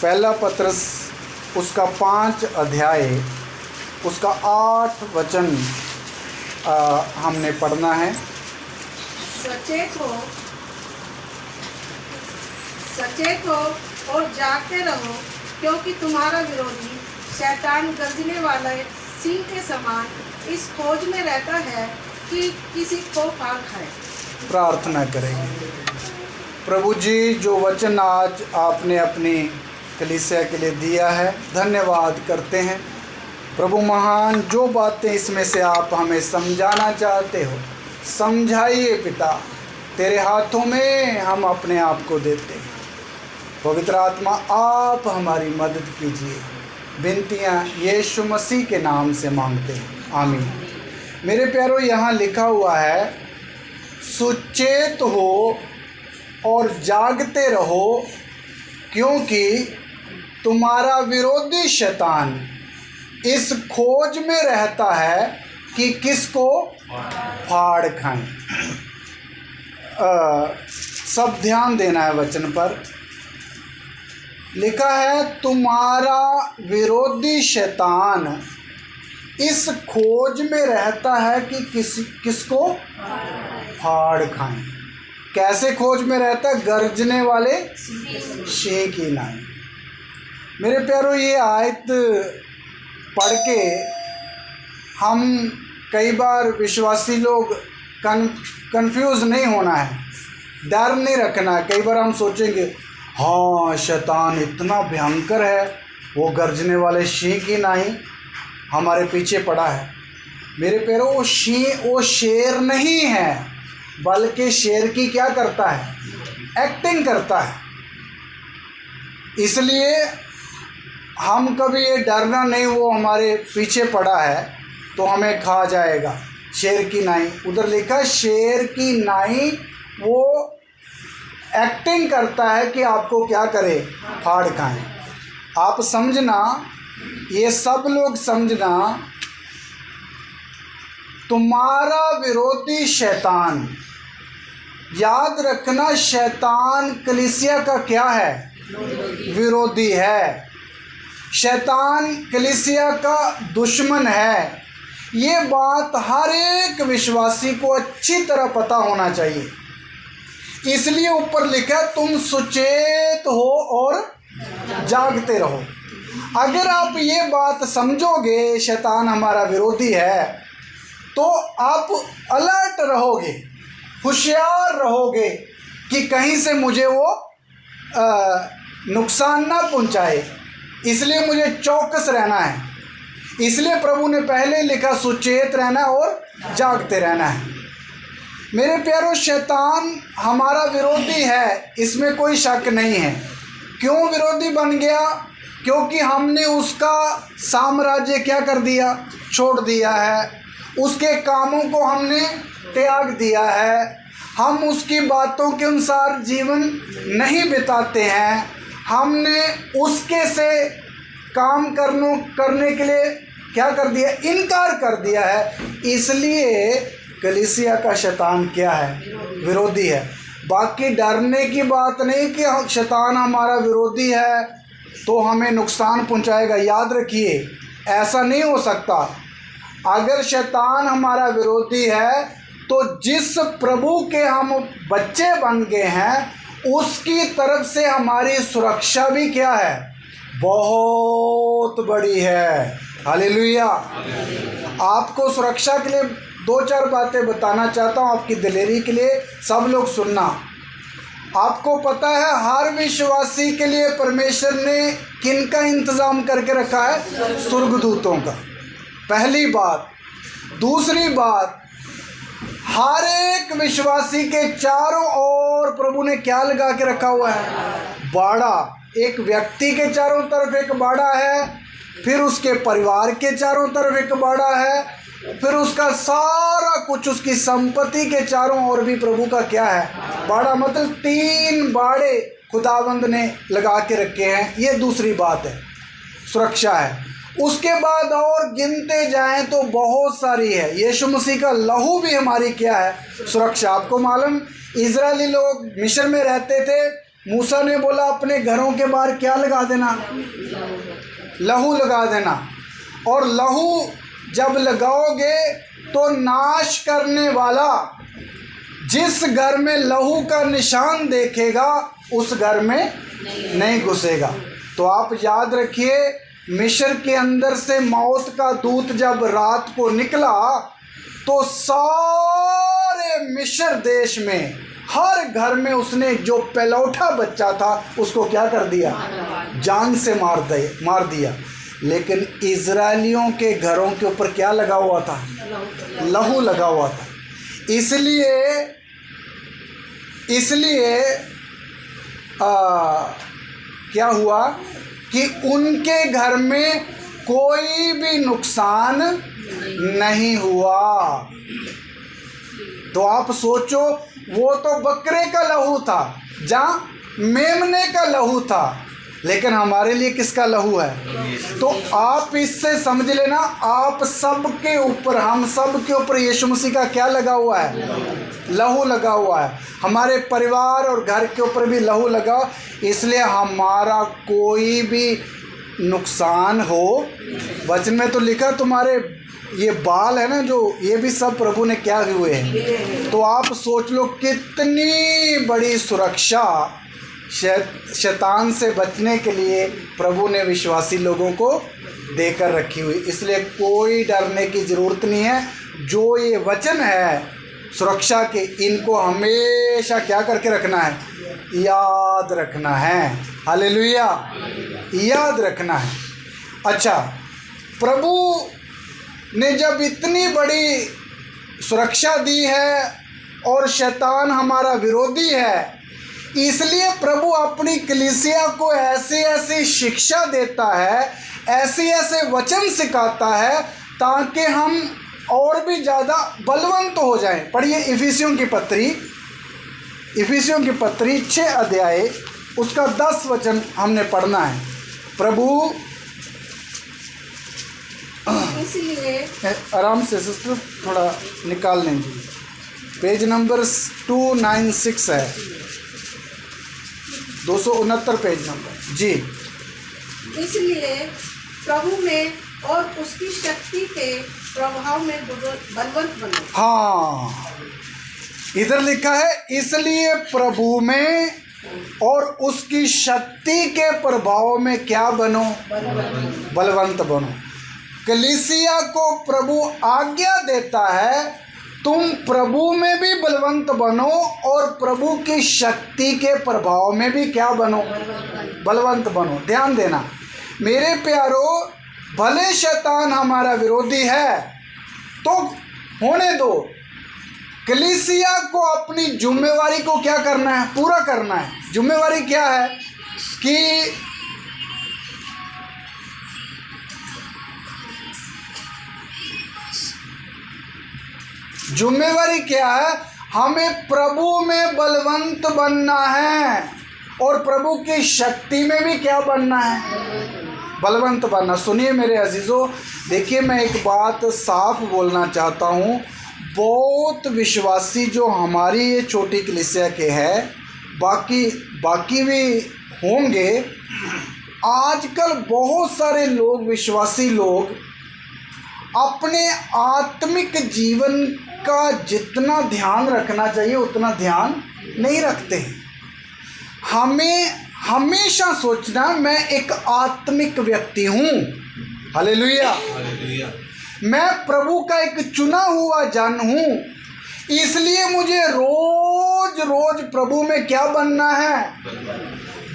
पहला पत्रस उसका 5 अध्याय उसका 8 वचन हमने पढ़ना है। सचेत हो और जागते रहो, क्योंकि तुम्हारा विरोधी शैतान गरजने वाला सिंह के समान इस खोज में रहता है कि किसी को फाड़ खाए। प्रार्थना करेंगे। प्रभु जी, जो वचन आज आपने अपनी कलीसिया के लिए दिया है, धन्यवाद करते हैं। प्रभु महान, जो बातें इसमें से आप हमें समझाना चाहते हो, समझाइए पिता। तेरे हाथों में हम अपने आप को देते हैं। पवित्र आत्मा, आप हमारी मदद कीजिए। विनतियाँ यीशु मसीह के नाम से मांगते हैं, आमीन। मेरे प्यारों, यहाँ लिखा हुआ है, सुचेत हो और जागते रहो, क्योंकि तुम्हारा विरोधी शैतान इस खोज में रहता है कि किसको फाड़ खाएं। सब ध्यान देना है वचन पर। लिखा है, तुम्हारा विरोधी शैतान इस खोज में रहता है कि किसको फाड़ खाएं। कैसे खोज में रहता है? गर्जने वाले सिंह की नाई। मेरे प्यारों, ये आयत पढ़ के हम कई बार विश्वासी लोग कंफ्यूज नहीं होना है, डर नहीं रखना है। कई बार हम सोचेंगे, हाँ शैतान इतना भयंकर है, वो गर्जने वाले सिंह की नाई हमारे पीछे पड़ा है। मेरे प्यारों, वो शेर नहीं है, बल्कि शेर की क्या करता है? एक्टिंग करता है। इसलिए हम कभी ये डरना नहीं, वो हमारे पीछे पड़ा है तो हमें खा जाएगा। शेर की नाई, उधर लिखा शेर की नाई, वो एक्टिंग करता है कि आपको क्या करे? फाड़ खाएं। आप समझना, ये सब लोग समझना, तुम्हारा विरोधी शैतान, याद रखना, शैतान कलीसिया का क्या है? विरोधी है। शैतान कलीसिया का दुश्मन है। ये बात हर एक विश्वासी को अच्छी तरह पता होना चाहिए। इसलिए ऊपर लिखा, तुम सुचेत हो और जागते रहो। अगर आप ये बात समझोगे शैतान हमारा विरोधी है, तो आप अलर्ट रहोगे, होशियार रहोगे कि कहीं से मुझे वो नुकसान ना पहुंचाए। इसलिए मुझे चौकस रहना है। इसलिए प्रभु ने पहले लिखा, सुचेत रहना और जागते रहना है। मेरे प्यारों, शैतान हमारा विरोधी है, इसमें कोई शक नहीं है। क्यों विरोधी बन गया? क्योंकि हमने उसका साम्राज्य क्या कर दिया? छोड़ दिया है। उसके कामों को हमने त्याग दिया है। हम उसकी बातों के अनुसार जीवन नहीं बिताते हैं। हमने उसके से काम करने के लिए क्या कर दिया? इनकार कर दिया है। इसलिए कलीसिया का शैतान क्या है? विरोधी है। बाकी डरने की बात नहीं कि शैतान हमारा विरोधी है तो हमें नुकसान पहुंचाएगा। याद रखिए, ऐसा नहीं हो सकता। अगर शैतान हमारा विरोधी है तो जिस प्रभु के हम बच्चे बन गए हैं, उसकी तरफ से हमारी सुरक्षा भी क्या है? बहुत बड़ी है। हालेलुया। आपको सुरक्षा के लिए 2-4 बातें बताना चाहता हूँ, आपकी दिलेरी के लिए। सब लोग सुनना। आपको पता है हर विश्वासी के लिए परमेश्वर ने किन का इंतज़ाम करके रखा है? स्वर्गदूतों का। पहली बात। दूसरी बात, हर एक विश्वासी के चारों ओर प्रभु ने क्या लगा के रखा हुआ है? बाड़ा। एक व्यक्ति के चारों तरफ एक बाड़ा है, फिर उसके परिवार के चारों तरफ एक बाड़ा है, फिर उसका सारा कुछ, उसकी संपत्ति के चारों ओर भी प्रभु का क्या है? बाड़ा। मतलब 3 बाड़े खुदावंद ने लगा के रखे हैं। ये दूसरी बात है, सुरक्षा है। उसके बाद और गिनते जाएं तो बहुत सारी है। यीशु मसीह का लहू भी हमारी क्या है? सुरक्षा। आपको मालूम, इजरायली लोग मिस्र में रहते थे, मूसा ने बोला अपने घरों के बाहर क्या लगा देना, लहू लगा देना। और लहू जब लगाओगे तो नाश करने वाला जिस घर में लहू का निशान देखेगा उस घर में नहीं घुसेगा। तो आप याद रखिए, मिस्र के अंदर से मौत का दूत जब रात को निकला तो सारे मिस्र देश में हर घर में उसने जो पहलौठा बच्चा था उसको क्या कर दिया, जान से मार दिया। लेकिन इजरायलियों के घरों के ऊपर क्या लगा हुआ था, लहू लगा हुआ था। इसलिए क्या हुआ कि उनके घर में कोई भी नुकसान नहीं हुआ। तो आप सोचो, वो तो बकरे का लहू था, जहाँ मेमने का लहू था, लेकिन हमारे लिए किसका लहू है। तो आप इससे समझ लेना, आप सब के ऊपर, हम सब के ऊपर यीशु मसीह का क्या लगा हुआ है, लहू लगा हुआ है। हमारे परिवार और घर के ऊपर भी लहू लगा, इसलिए हमारा कोई भी नुकसान हो, वचन में तो लिखा तुम्हारे ये बाल है ना जो, ये भी सब प्रभु ने क्या हुए हैं। तो आप सोच लो कितनी बड़ी सुरक्षा शैतान से बचने के लिए प्रभु ने विश्वासी लोगों को देकर रखी हुई। इसलिए कोई डरने की ज़रूरत नहीं है। जो ये वचन है सुरक्षा के, इनको हमेशा क्या करके रखना है, याद रखना है। हालेलुया, याद रखना है। अच्छा, प्रभु ने जब इतनी बड़ी सुरक्षा दी है और शैतान हमारा विरोधी है, इसलिए प्रभु अपनी कलीसिया को ऐसी ऐसी शिक्षा देता है, ऐसे ऐसे वचन सिखाता है ताकि हम और भी ज़्यादा बलवंत हो जाएं। पढ़िए इफिसियों की पत्री 6 अध्याय उसका 10 वचन हमने पढ़ना है। प्रभु इसलिए आराम से सिस्टर थोड़ा निकाल लेंगे, पेज नंबर 296 है, 269 पेज नंबर जी। इसलिए प्रभु में और उसकी शक्ति के प्रभाव में बलवंत बनो। हाँ, इधर लिखा है इसलिए प्रभु में और उसकी शक्ति के प्रभाव में क्या बनो, बलवंत बनो। कलीसिया को प्रभु आज्ञा देता है तुम प्रभु में भी बलवंत बनो और प्रभु की शक्ति के प्रभाव में भी क्या बनो, बलवंत बनो। ध्यान देना मेरे प्यारो, भले शैतान हमारा विरोधी है तो होने दो, कलीसिया को अपनी जिम्मेवारी को क्या करना है, पूरा करना है। जिम्मेवारी क्या है कि जिम्मेवारी क्या है, हमें प्रभु में बलवंत बनना है और प्रभु की शक्ति में भी क्या बनना है, बलवंत बनना। सुनिए मेरे अजीज़ों, देखिए मैं एक बात साफ बोलना चाहता हूँ। बहुत विश्वासी जो हमारी ये छोटी कलीसिया के हैं, बाकी भी होंगे, आजकल बहुत सारे लोग, विश्वासी लोग अपने आत्मिक जीवन का जितना ध्यान रखना चाहिए उतना ध्यान नहीं रखते हैं। हमें हमेशा सोचना मैं एक आत्मिक व्यक्ति हूँ, हालेलुया, मैं प्रभु का एक चुना हुआ जन हूँ, इसलिए मुझे रोज रोज प्रभु में क्या बनना है,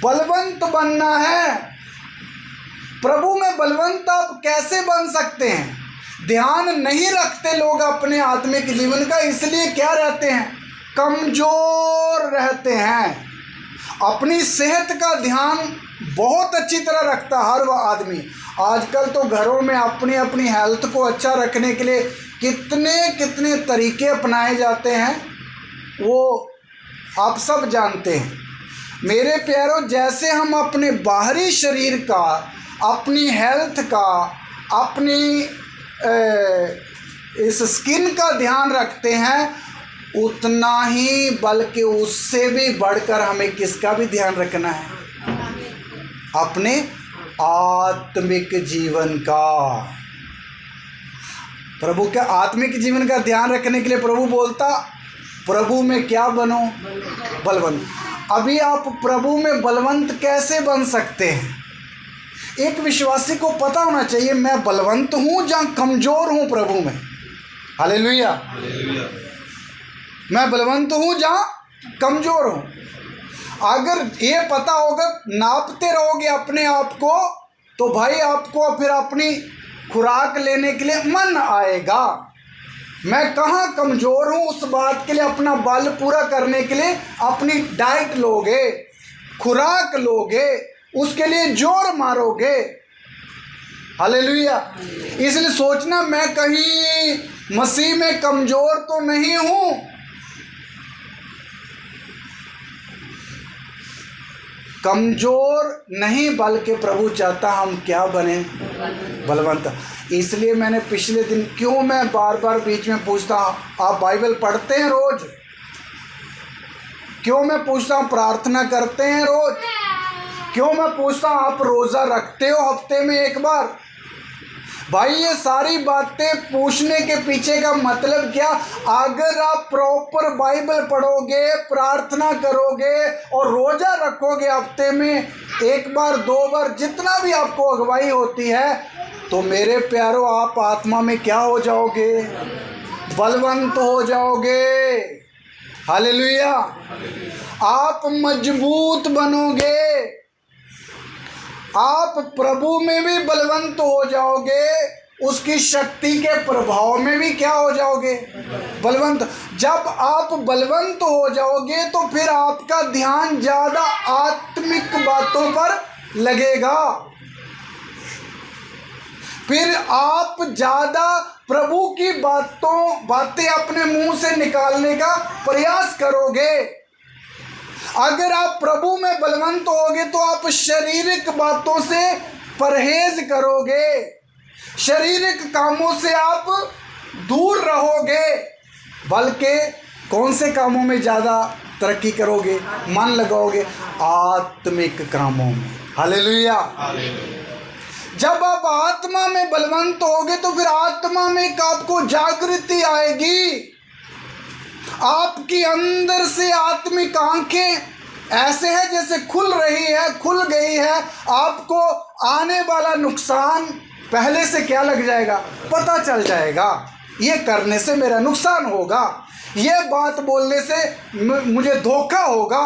बलवंत बनना है। प्रभु में बलवंत आप कैसे बन सकते हैं? ध्यान नहीं रखते लोग अपने आत्मिक जीवन का, इसलिए क्या रहते हैं, कमज़ोर रहते हैं। अपनी सेहत का ध्यान बहुत अच्छी तरह रखता हर वह आदमी। आजकल तो घरों में अपनी अपनी हेल्थ को अच्छा रखने के लिए कितने तरीके अपनाए जाते हैं, वो आप सब जानते हैं। मेरे प्यारों, जैसे हम अपने बाहरी शरीर का, अपनी हेल्थ का, अपनी इस स्किन का ध्यान रखते हैं, उतना ही बल्कि उससे भी बढ़कर हमें किसका भी ध्यान रखना है? अपने आत्मिक जीवन का। प्रभु के आत्मिक जीवन का ध्यान रखने के लिए प्रभु बोलता, प्रभु में क्या बनो? बलवंत। अभी आप प्रभु में बलवंत कैसे बन सकते हैं? एक विश्वासी को पता होना चाहिए, मैं बलवंत हूँ या कमज़ोर हूँ प्रभु में। हालेलुया। मैं बलवंत हूँ या कमज़ोर हूँ। अगर ये पता होगा, नापते रहोगे अपने आप को, तो भाई आपको फिर अपनी खुराक लेने के लिए मन आएगा। मैं कहाँ कमज़ोर हूँ, उस बात के लिए अपना बल पूरा करने के लिए अपनी डाइट लोगे, खुराक लोगे, उसके लिए जोर मारोगे। हालेलुया। इसलिए सोचना मैं कहीं मसीह में कमज़ोर तो नहीं हूँ। कमज़ोर नहीं, बल्कि प्रभु चाहता हम क्या बने? बलवंत। इसलिए मैंने पिछले दिन, क्यों मैं बार बार बीच में पूछता हूँ, आप बाइबल पढ़ते हैं रोज़? क्यों मैं पूछता हूँ प्रार्थना करते हैं रोज़? क्यों मैं पूछता हूँ आप रोज़ा रखते हो हफ्ते में एक बार? भाई ये सारी बातें पूछने के पीछे का मतलब क्या? अगर आप प्रॉपर बाइबल पढ़ोगे, प्रार्थना करोगे और रोज़ा रखोगे हफ्ते में एक बार, 2 बार, जितना भी आपको अगुवाई होती है, तो मेरे प्यारों आप आत्मा में क्या हो जाओगे? बलवंत हो जाओगे। हालेलुया। आप मजबूत बनोगे, आप प्रभु में भी बलवंत हो जाओगे, उसकी शक्ति के प्रभाव में भी क्या हो जाओगे? बलवंत। जब आप बलवंत हो जाओगे तो फिर आपका ध्यान ज़्यादा आत्मिक बातों पर लगेगा, फिर आप ज़्यादा प्रभु की बातें अपने मुंह से निकालने का प्रयास करोगे। अगर आप प्रभु में बलवंत होगे तो आप शारीरिक बातों से परहेज करोगे, शारीरिक कामों से आप दूर रहोगे, बल्कि कौन से कामों में ज़्यादा तरक्की करोगे? मन लगाओगे आत्मिक कामों में। हालेलुया। जब आप आत्मा में बलवंत होगे तो फिर आत्मा में एक आपको जागृति आएगी, आपकी अंदर से आत्मिक आंखें ऐसे है जैसे खुल रही है, खुल गई है। आपको आने वाला नुकसान पहले से क्या लग जाएगा? पता चल जाएगा। ये करने से मेरा नुकसान होगा, ये बात बोलने से मुझे धोखा होगा,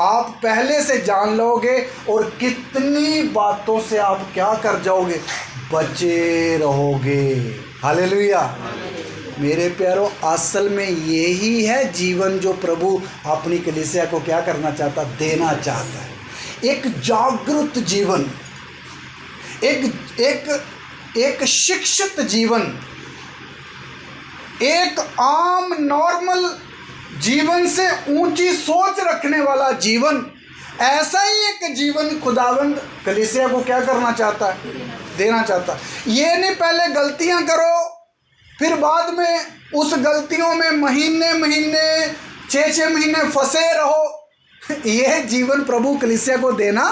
आप पहले से जान लोगे। और कितनी बातों से आप क्या कर जाओगे? बचे रहोगे। हालेलुया। मेरे प्यारों, असल में यही है जीवन जो प्रभु अपनी कलीसिया को क्या करना चाहता? देना चाहता है। एक जागृत जीवन, एक शिक्षित जीवन, एक आम नॉर्मल जीवन से ऊंची सोच रखने वाला जीवन, ऐसा ही एक जीवन खुदावंद कलीसिया को क्या करना चाहता है? देना चाहता है। ये नहीं पहले गलतियां करो फिर बाद में उस गलतियों में महीने 6 महीने फंसे रहो। यह जीवन प्रभु कलीसिया को देना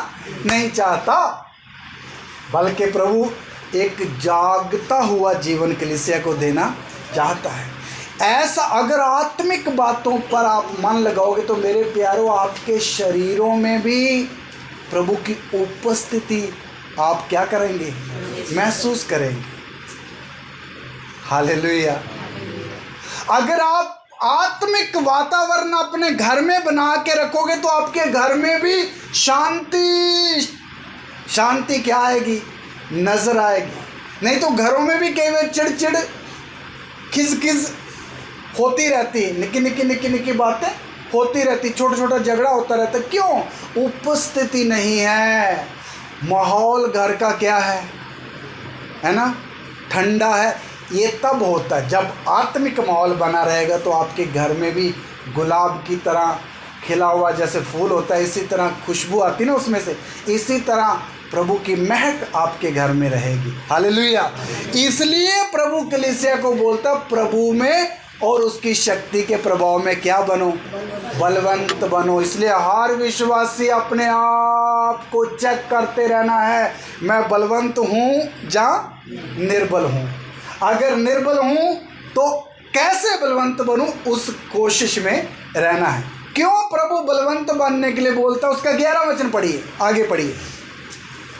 नहीं चाहता, बल्कि प्रभु एक जागता हुआ जीवन कलीसिया को देना चाहता है। ऐसा अगर आत्मिक बातों पर आप मन लगाओगे तो मेरे प्यारों, आपके शरीरों में भी प्रभु की उपस्थिति आप क्या करेंगे? महसूस करेंगे। हालेलुया। अगर आप आत्मिक वातावरण अपने घर में बना के रखोगे तो आपके घर में भी शांति क्या आएगी? नजर आएगी। नहीं तो घरों में भी कई बार चिड़चिड़, खिज होती रहती, निक्की बातें होती रहती, छोटा झगड़ा होता रहता। क्यों? उपस्थिति नहीं है। माहौल घर का क्या है ना? ठंडा है। ये तब होता है जब आत्मिक माहौल बना रहेगा, तो आपके घर में भी गुलाब की तरह खिला हुआ जैसे फूल होता है, इसी तरह खुशबू आती ना उसमें से, इसी तरह प्रभु की महक आपके घर में रहेगी। हालेलुया। इसलिए प्रभु कलीसिया को बोलता प्रभु में और उसकी शक्ति के प्रभाव में क्या बनो, बलवंत बनो। इसलिए हर विश्वासी अपने आप को चेक करते रहना है, मैं बलवंत हूँ या निर्बल हूँ। अगर निर्बल हूँ तो कैसे बलवंत बनूँ, उस कोशिश में रहना है। क्यों प्रभु बलवंत बनने के लिए बोलता है, उसका 11 वचन पढ़िए, आगे पढ़िए।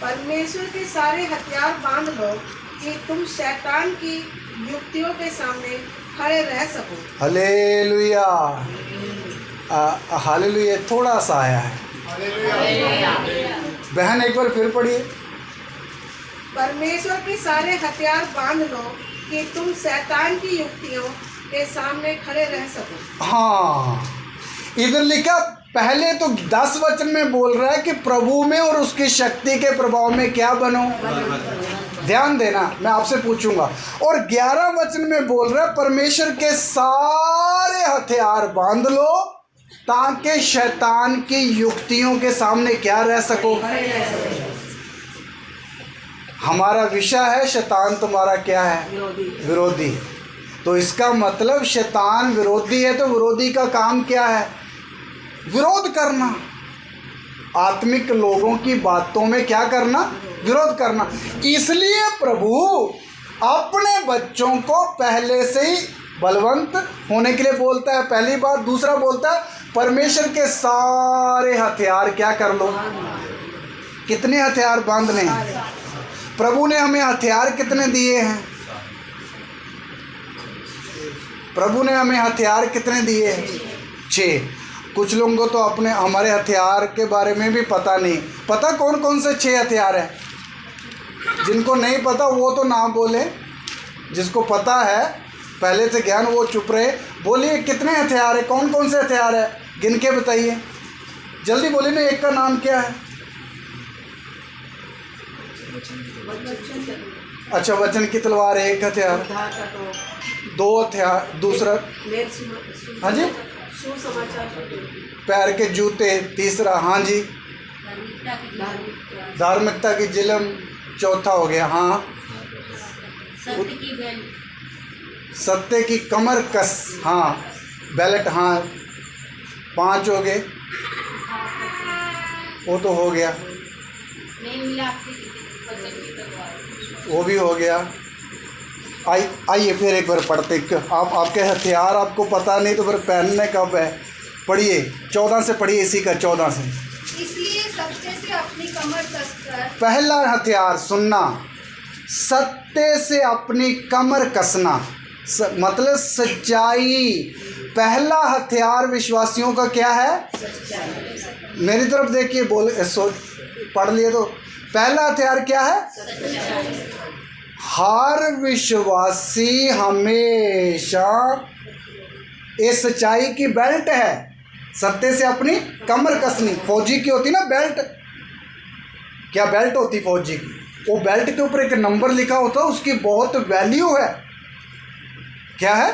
परमेश्वर के सारे हथियार बांध लो कि तुम शैतान की युक्तियों के सामने खड़े रह सको। Hallelujah, hallelujah. थोड़ा सा आया है, बहन एक बार फिर पढ़िए। परमेश्वर के सारे हथियार बांध लो कि तुम शैतान की युक्तियों के सामने खड़े रह सको। हाँ, इधर लिखा पहले तो 10 वचन में बोल रहा है कि प्रभु में और उसकी शक्ति के प्रभाव में क्या बनो। ध्यान देना, मैं आपसे पूछूंगा। और 11 वचन में बोल रहा है परमेश्वर के सारे हथियार बांध लो ताकि शैतान की युक्तियों के सामने क्या रह सको। हमारा विषय है शैतान तुम्हारा क्या है, विरोधी। तो इसका मतलब शैतान विरोधी है, तो विरोधी का काम क्या है, विरोध करना। आत्मिक लोगों की बातों में क्या करना, विरोध करना। इसलिए प्रभु अपने बच्चों को पहले से ही बलवंत होने के लिए बोलता है, पहली बात। दूसरा बोलता है परमेश्वर के सारे हथियार क्या कर लो। कितने हथियार बांधने हैं? प्रभु ने हमें हथियार कितने दिए हैं? प्रभु ने हमें हथियार कितने दिए हैं? 6। कुछ लोगों को तो अपने हमारे हथियार के बारे में भी पता नहीं। पता कौन कौन से 6 हथियार हैं? जिनको नहीं पता वो तो ना बोले, जिसको पता है पहले से ज्ञान वो चुप रहे। बोलिए कितने हथियार है, कौन कौन से हथियार है, गिन के बताइए, जल्दी बोलिए ना। एक का नाम क्या है? अच्छा, वचन की तलवार एक हथियार, 2 हथियार, दूसरा हाँ जी पैर के जूते, तीसरा हाँ जी धार्मिकता की जिलम, चौथा हो गया हाँ सत्य की कमर कस, हाँ बैलेट, हाँ 5 हो गए, वो तो हो गया, वो भी हो गया। आइए फिर एक बार पढ़ते। आपके हथियार आपको पता नहीं तो फिर पहनने कब है? पढ़िए 14 से पढ़िए, इसी का 14 से। इसलिए सत्य से अपनी कमर कसकर, पहला हथियार सुनना, सत्य से अपनी कमर कसना, मतलब सच्चाई। पहला हथियार विश्वासियों का क्या है? मेरी तरफ देखिए, बोल पढ़ लिए तो। पहला हथियार क्या है? हर विश्वासी हमेशा इस सच्चाई की बेल्ट है, सत्य से अपनी कमर कसनी। फौजी की होती ना बेल्ट, क्या बेल्ट होती फौजी की? वो बेल्ट के ऊपर एक नंबर लिखा होता है, उसकी बहुत वैल्यू है। क्या है?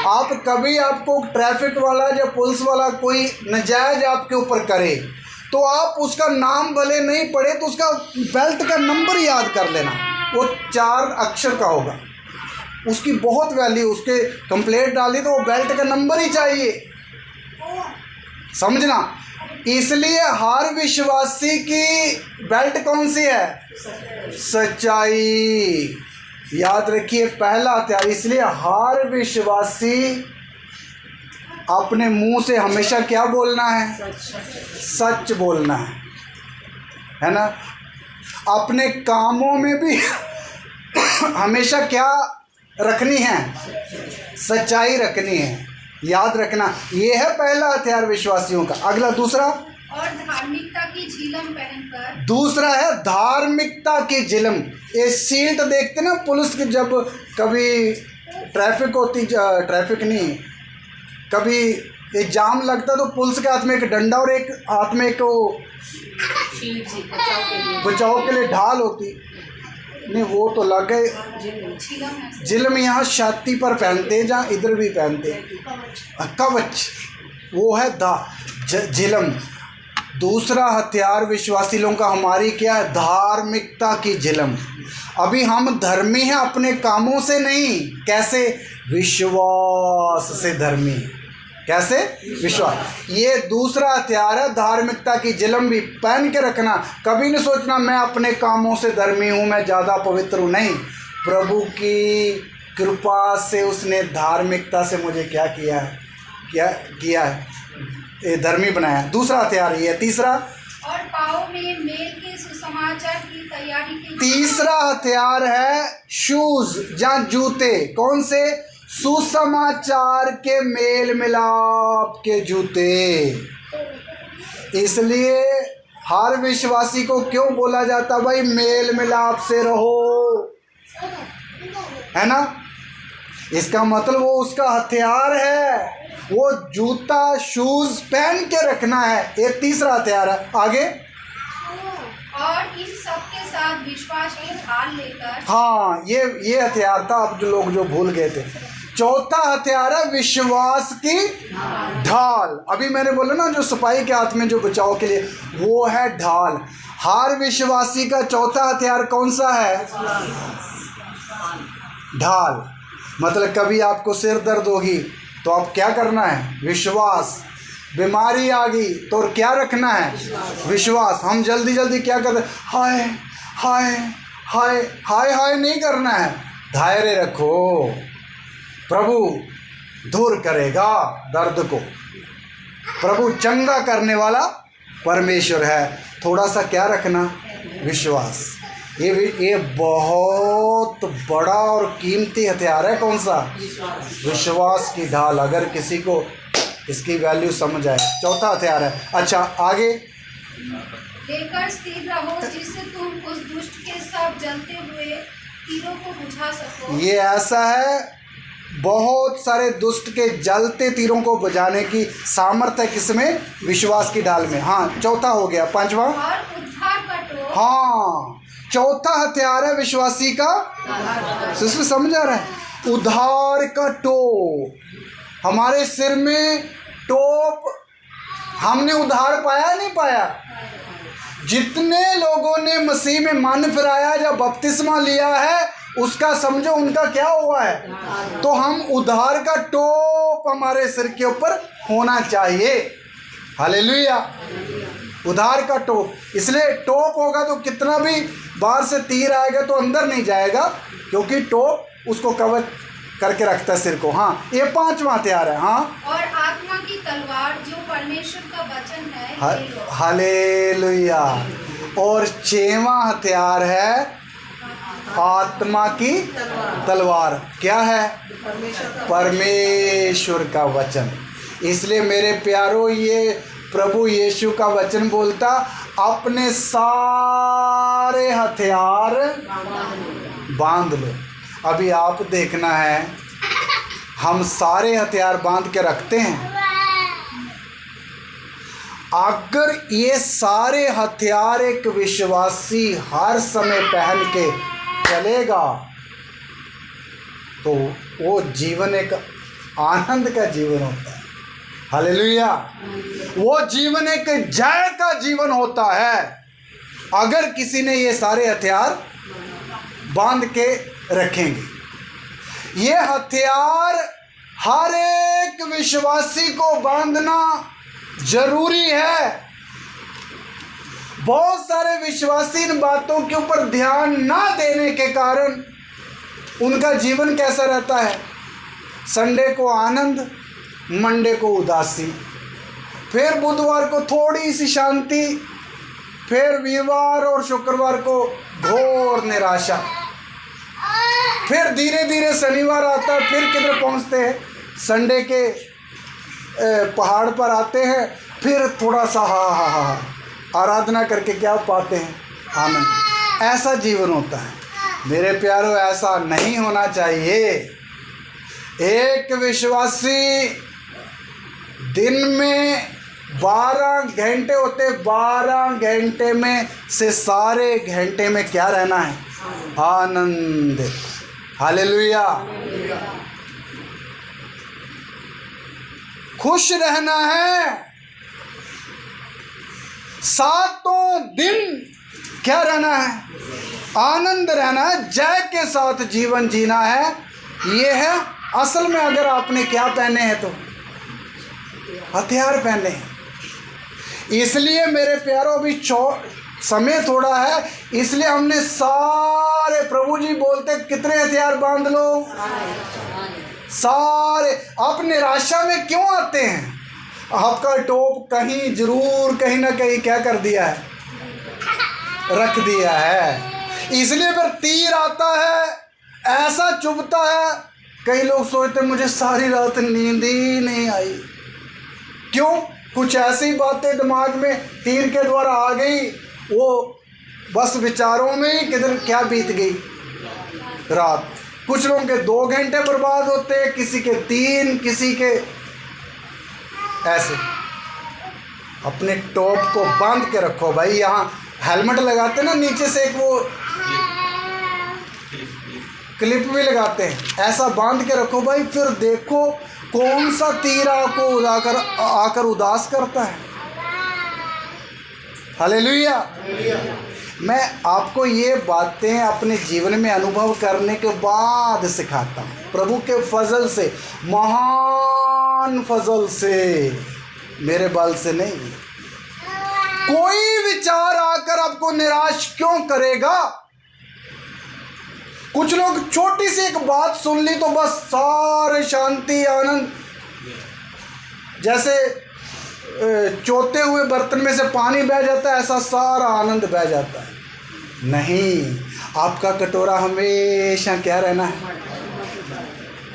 आप कभी आपको ट्रैफिक वाला या पुलिस वाला कोई नाजायज आपके ऊपर करे तो आप उसका नाम भले नहीं पढ़े तो उसका बेल्ट का नंबर याद कर लेना, वो 4 अक्षर का होगा, उसकी बहुत वैल्यू। उसके कंप्लेंट डाली तो वो बेल्ट का नंबर ही चाहिए, समझना। इसलिए हर विश्वासी की बेल्ट कौन सी है? सच्चाई। याद रखिए पहला हथियार। इसलिए हर विश्वासी अपने मुंह से हमेशा क्या बोलना है? सच बोलना है ना। अपने कामों में भी हमेशा क्या रखनी है? सच्चाई रखनी है। याद रखना, ये है पहला हथियार विश्वासियों का। अगला दूसरा, और धार्मिकता की झिलम पहनकर। दूसरा है धार्मिकता की झिलम। ये शील्ड देखते ना पुलिस की, जब कभी ट्रैफिक होती, ट्रैफिक नहीं, कभी ये जाम लगता तो पुलिस के हाथ में एक डंडा और एक हाथ में एक बचाव के लिए ढाल होती। नहीं वो तो लग गए। झिलम यहाँ छाती पर पहनते हैं, जहाँ इधर भी पहनते हैं। कवच, वो है झिलम। दूसरा हथियार विश्वासी लोगों का हमारी क्या है? धार्मिकता की झिलम। अभी हम धर्मी हैं अपने कामों से नहीं, कैसे? विश्वास से धर्मी। कैसे? विश्वास। ये दूसरा हथियार है, धार्मिकता की झिलम भी पहन के रखना। कभी नहीं सोचना मैं अपने कामों से धर्मी हूँ, मैं ज़्यादा पवित्र हूँ। नहीं, प्रभु की कृपा से उसने धार्मिकता से मुझे क्या किया है? क्या किया है? ये धर्मी बनाया। दूसरा हथियार ये है। तीसरा, और पाँव में मेल के सुसमाचार की तैयारी के लिए। तीसरा हथियार है शूज या जूते। कौन से? सुसमाचार के मेल मिलाप के जूते। इसलिए हर विश्वासी को क्यों बोला जाता भाई मेल मिलाप से रहो, है ना? इसका मतलब वो उसका हथियार है, वो जूता शूज पहन के रखना है। ये तीसरा हथियार है। आगे, और इन सब के साथ विश्वास की ढाल लेकर। हाँ, ये हथियार था। अब जो लोग जो भूल गए थे, चौथा हथियार है विश्वास की ढाल। अभी मैंने बोला ना जो सिपाही के हाथ में जो बचाव के लिए, वो है ढाल। हर विश्वासी का चौथा हथियार कौन सा है? ढाल। मतलब कभी आपको सिर दर्द होगी तो आप क्या करना है? विश्वास। बीमारी आ गई तो क्या रखना है? विश्वास। हम जल्दी जल्दी क्या करते हैं? हाय हाय हाय हाय हाय नहीं करना है, धैर्य रखो, प्रभु दूर करेगा दर्द को। प्रभु चंगा करने वाला परमेश्वर है। थोड़ा सा क्या रखना? विश्वास। ये बहुत बड़ा और कीमती हथियार है। कौन सा? विश्वास की ढाल। अगर किसी को इसकी वैल्यू समझ आए, चौथा हथियार है। अच्छा, आगे, लेकर स्थिर रहो जिससे तुम उस दुष्ट के सब जलते हुए तीरों को बुझा सको। ये ऐसा है, बहुत सारे दुष्ट के जलते तीरों को बुझाने की सामर्थ्य किसमें? विश्वास की ढाल में। हाँ, चौथा हो गया। पांचवा, और उद्धार का टोप। हाँ, चौथा हथियार है विश्वासी का। इसमें समझ आ रहा है? उद्धार का टोप। हमारे सिर में टोप। हमने उद्धार पाया नहीं पाया? जितने लोगों ने मसीह में मन फिराया या बपतिस्मा लिया है, उसका समझो उनका क्या हुआ है। तो हम उद्धार का टोप हमारे सिर के ऊपर होना चाहिए। हालेलुया। उद्धार का टोप। इसलिए टोप होगा तो कितना भी बाहर से तीर आएगा तो अंदर नहीं जाएगा, क्योंकि टोप उसको कवर करके रखता है सिर को। हाँ, ये पांचवा हथियार है। हाँ, और आत्मा की तलवार जो परमेश्वर का वचन है, ले लो। हालेलुया। और छठवां हथियार है आत्मा की तलवार। क्या है? परमेश्वर का वचन। इसलिए मेरे प्यारो, ये प्रभु यीशु का वचन बोलता, अपने सारे हथियार बांध लो। अभी आप देखना है, हम सारे हथियार बांध के रखते हैं। अगर ये सारे हथियार एक विश्वासी हर समय पहन के चलेगा तो वो जीवन एक आनंद का जीवन होता है। हालेलुया। वो जीवन एक जय का जीवन होता है, अगर किसी ने ये सारे हथियार बांध के रखेंगे। ये हथियार हर एक विश्वासी को बांधना जरूरी है। बहुत सारे विश्वासी इन बातों के ऊपर ध्यान ना देने के कारण उनका जीवन कैसा रहता है? संडे को आनंद, मंडे को उदासी, फिर बुधवार को थोड़ी सी शांति, फिर वीरवार और शुक्रवार को घोर निराशा, फिर धीरे धीरे शनिवार आता है, फिर किधर पहुंचते हैं? संडे के पहाड़ पर आते हैं, फिर थोड़ा सा हा आराधना करके क्या पाते हैं? आनंद। ऐसा जीवन होता है मेरे प्यारों, ऐसा नहीं होना चाहिए। एक विश्वासी दिन में 12 घंटे होते, 12 घंटे में से सारे घंटे में क्या रहना है? आनंद। हालेलुया। खुश रहना है। सातों दिन क्या रहना है? आनंद रहना है, जय के साथ जीवन जीना है। ये है असल में। अगर आपने क्या पहने हैं तो हथियार पहने हैं। इसलिए मेरे प्यारों, अभी समय थोड़ा है, इसलिए हमने सारे, प्रभु जी बोलते कितने हथियार बांध लो, सारे। आप निराशा में क्यों आते हैं? आपका टोप कहीं जरूर कहीं ना कहीं क्या कर दिया है, रख दिया है। इसलिए फिर तीर आता है, ऐसा चुभता है। कई लोग सोचते मुझे सारी रात नींद ही नहीं आई। क्यों? कुछ ऐसी बातें दिमाग में तीर के द्वारा आ गई, वो बस विचारों में ही किधर क्या बीत गई रात। कुछ लोगों के 2 घंटे बर्बाद होते हैं, किसी के 3, किसी के ऐसे। अपने टॉप को बांध के रखो भाई। यहाँ हेलमेट लगाते ना, नीचे से एक वो क्लिप भी लगाते हैं, ऐसा बांध के रखो भाई। फिर देखो कौन सा तीर आपको आकर उदास करता है। हालेलुया। मैं आपको ये बातें अपने जीवन में अनुभव करने के बाद सिखाता हूँ, प्रभु के फजल से, महान फजल से, मेरे बल से नहीं। कोई विचार आकर आपको निराश क्यों करेगा? कुछ लोग छोटी सी एक बात सुन ली तो बस सारे शांति आनंद, जैसे चोते हुए बर्तन में से पानी बह जाता है, ऐसा सारा आनंद बह जाता है। नहीं, आपका कटोरा हमेशा क्या रहना है?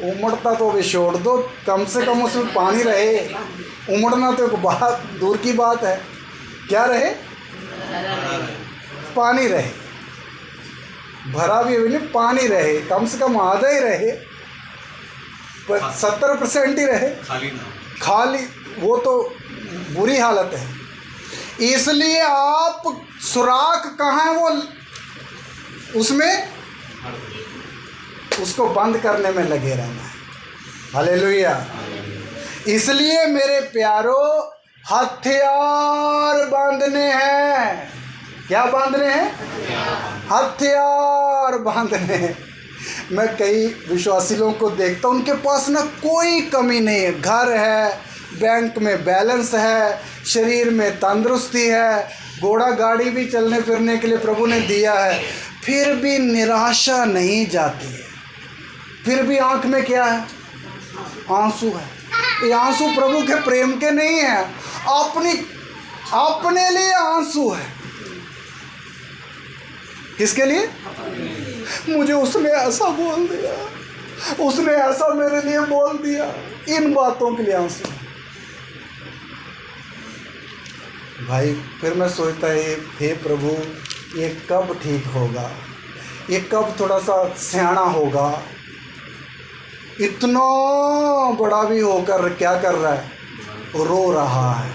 उमड़ता तो भी छोड़ दो, कम से कम उसमें पानी रहे। उमड़ना तो एक बात दूर की बात है, क्या रहे? पानी रहे। भरा भी नहीं, पानी रहे, कम से कम आधा ही रहे, पर 70% ही रहे। खाली वो तो बुरी हालत है। इसलिए आप सुराख कहाँ है, वो उसमें उसको बंद करने में लगे रहना है। हालेलुया। इसलिए मेरे प्यारों, हथियार बांधने हैं। क्या बांधने हैं? हथियार बांधने हैं। मैं कई विश्वासी लोगों को देखता हूँ, उनके पास ना कोई कमी नहीं है। घर है, बैंक में बैलेंस है, शरीर में तंदुरुस्ती है, घोड़ा गाड़ी भी चलने फिरने के लिए प्रभु ने दिया है, फिर भी निराशा नहीं जाती है। फिर भी आंख में क्या है? आंसू है। ये आंसू प्रभु के प्रेम के नहीं है, अपने लिए आंसू है। किसके लिए? मुझे उसने ऐसा बोल दिया, उसने ऐसा मेरे लिए बोल दिया, इन बातों के लिए आंसू। भाई फिर मैं सोचता है, हे प्रभु, ये कब ठीक होगा? ये कब थोड़ा सा सियाना होगा? इतना बड़ा भी होकर क्या कर रहा है? रो रहा है।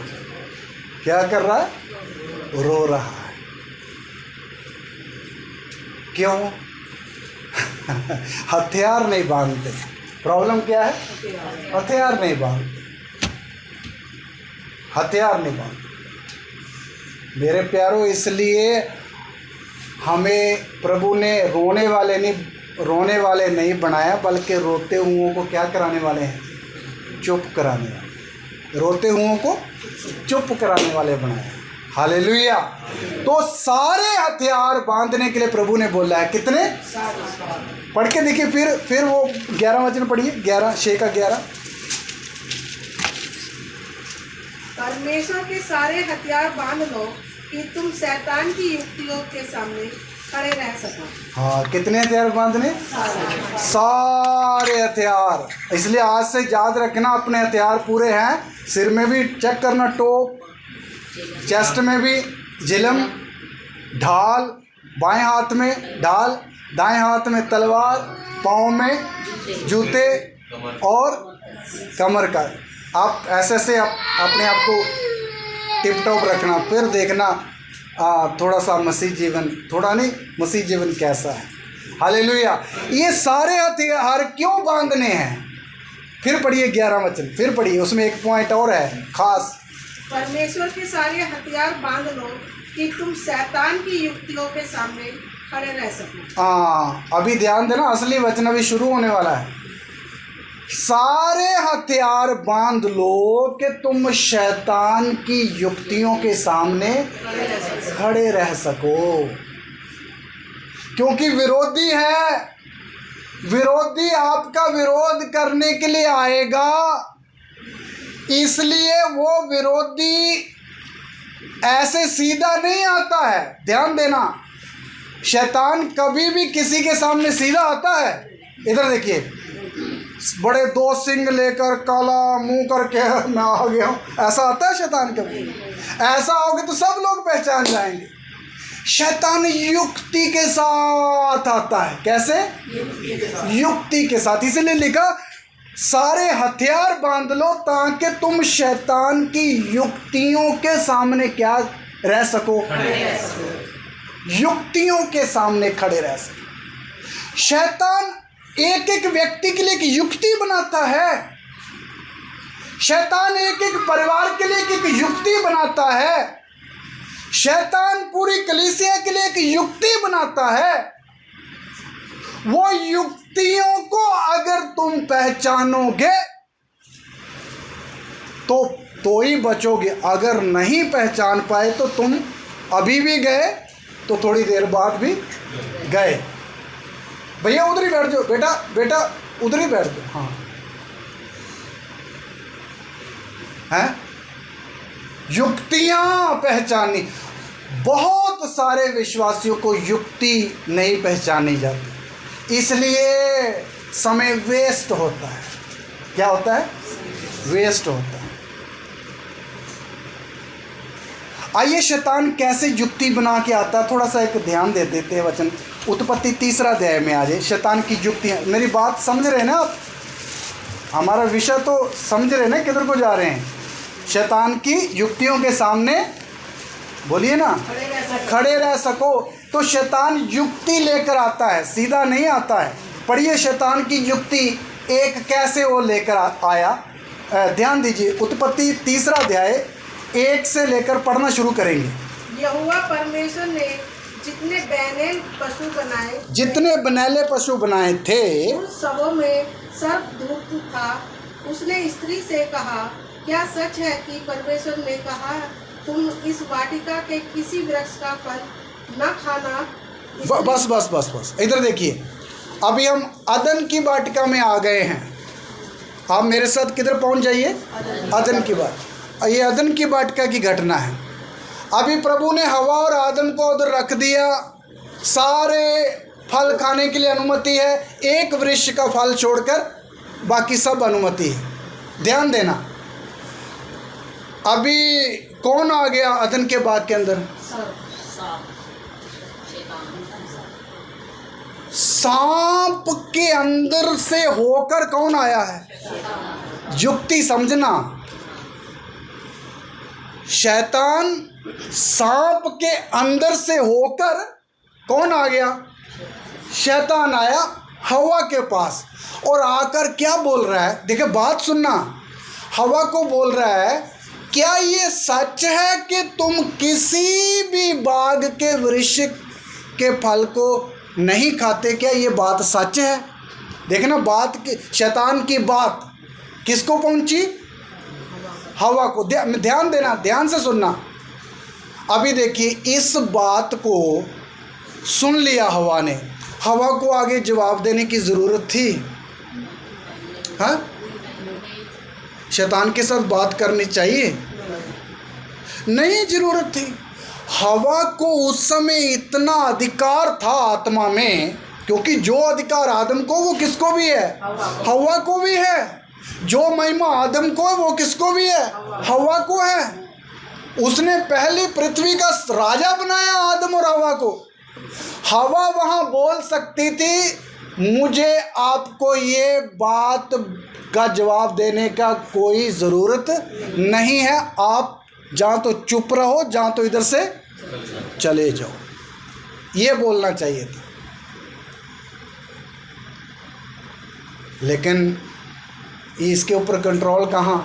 क्या कर रहा है? रो रहा है। क्यों? हथियार नहीं बांधते। प्रॉब्लम क्या है? हथियार नहीं बांधते। हथियार नहीं बांधते। मेरे प्यारों, इसलिए हमें प्रभु ने रोने वाले नहीं बनाया, बल्कि रोते हुओं को क्या कराने वाले हैं? चुप कराने वाले। रोते हुओं को चुप कराने वाले बनाया। हालेलुया। तो सारे हथियार बांधने के लिए प्रभु ने बोला है। कितने? पढ़ के देखिए फिर वो 11 वचन पढ़िए, 11:6-11। परमेश्वर के सारे हथियार बांध लो कि तुम शैतान की युक्तियों के सामने खड़े रह सको। हाँ, कितने हथियार बांधने? सारे हथियार। इसलिए आज से याद रखना, अपने हथियार पूरे हैं। सिर में भी चेक करना, टोप, चेस्ट में भी जिलम, ढाल, बाएं हाथ में ढाल, दाएं हाथ में तलवार, पाँव में जूते और कमर का। आप ऐसे अपने आप को टिप टॉप रखना। फिर देखना थोड़ा सा मसीह जीवन, थोड़ा नहीं, मसीह जीवन कैसा है। हालेलुया। ये सारे हथियार क्यों बांधने हैं? फिर पढ़िए 11 वचन, फिर पढ़िए, उसमें एक पॉइंट और है खास। परमेश्वर के सारे हथियार बांध लो कि तुम शैतान की युक्तियों के सामने खड़े रह सको। हाँ, अभी ध्यान देना, असली वचन अभी शुरू होने वाला है। सारे हथियार बांध लो कि तुम शैतान की युक्तियों के सामने खड़े रह सको, क्योंकि विरोधी है, विरोधी आपका विरोध करने के लिए आएगा। इसलिए वो विरोधी ऐसे सीधा नहीं आता है। ध्यान देना, शैतान कभी भी किसी के सामने सीधा आता है। इधर देखिए, बड़े दो सिंग लेकर काला मुंह करके मैं आ गया हूँ, ऐसा आता है शैतान कभी? ऐसा होगा तो सब लोग पहचान जाएंगे। शैतान युक्ति के साथ आता है। कैसे? युक्ति के साथ। इसलिए लिखा सारे हथियार बांध लो ताकि तुम शैतान की युक्तियों के सामने क्या रह सको? युक्तियों के सामने खड़े रह सको। शैतान एक एक व्यक्ति के लिए एक युक्ति बनाता है। शैतान एक एक परिवार के लिए एक युक्ति बनाता है। शैतान पूरी कलीसिया के लिए एक युक्ति बनाता है। वो युक्तियों को अगर तुम पहचानोगे तो ही बचोगे। अगर नहीं पहचान पाए तो तुम अभी भी गए तो थोड़ी देर बाद भी गए। भैया उधर ही बैठ जाओ, बेटा उधर ही बैठ जाओ। हाँ, हैं? युक्तियां पहचानी। बहुत सारे विश्वासियों को युक्ति नहीं पहचानी जाती, इसलिए समय वेस्ट होता है। क्या होता है? वेस्ट होता है। आइए, शैतान कैसे युक्ति बना के आता है, थोड़ा सा एक ध्यान दे देते हैं। वचन उत्पत्ति 3 अध्याय में आ जाए। शैतान की युक्तियाँ, मेरी बात समझ रहे हैं ना आप? हमारा विषय तो समझ रहे हैं ना किधर को जा रहे हैं? शैतान की युक्तियों के सामने, बोलिए ना, खड़े रह सको। तो शैतान युक्ति लेकर आता है, सीधा नहीं आता है। पढ़िए शैतान की युक्ति एक कैसे वो लेकर आया। ध्यान दीजिए, उत्पत्ति 3 अध्याय 1 से लेकर पढ़ना शुरू करेंगे। यहोवा परमेश्वर ने जितने बनैले पशु बनाए थे उन सबों में सर्प धूर्त था। उसने स्त्री से कहा, क्या सच है कि परमेश्वर ने कहा तुम इस वाटिका के किसी वृक्ष का फल न खाना? बस इधर देखिए, अभी हम अदन की वाटिका में आ गए हैं। आप मेरे साथ किधर पहुंच जाइए? अदन की वाटिका। ये अदन की वाटिका की घटना है। अभी प्रभु ने हवा और आदम को उधर रख दिया। सारे फल खाने के लिए अनुमति है, एक वृक्ष का फल छोड़कर बाकी सब अनुमति है। ध्यान देना, अभी कौन आ गया अदन के बाग के अंदर? सांप के अंदर से होकर कौन आया है? युक्ति समझना, शैतान सांप के अंदर से होकर कौन आ गया? शैतान आया हवा के पास और आकर क्या बोल रहा है? देखिए बात सुनना, हवा को बोल रहा है, क्या ये सच है कि तुम किसी भी बाग के वृक्ष के फल को नहीं खाते? क्या ये बात सच है? देखना, बात की, शैतान की बात किसको पहुंची? हवा को। ध्यान देना, ध्यान से सुनना। अभी देखिए, इस बात को सुन लिया हवा ने। हवा को आगे जवाब देने की ज़रूरत थी? हाँ, शैतान के साथ बात करनी चाहिए? नहीं ज़रूरत थी। हवा को उस समय इतना अधिकार था आत्मा में, क्योंकि जो अधिकार आदम को वो किसको भी है? हवा को भी है। जो महिमा आदम को है वो किसको भी है? हवा को है। उसने पहली पृथ्वी का राजा बनाया आदम और हवा को। हवा वहाँ बोल सकती थी, मुझे आपको ये बात का जवाब देने का कोई ज़रूरत नहीं है, आप जहाँ तो चुप रहो, जहाँ तो इधर से चले जाओ, ये बोलना चाहिए था। लेकिन इसके ऊपर कंट्रोल कहाँ?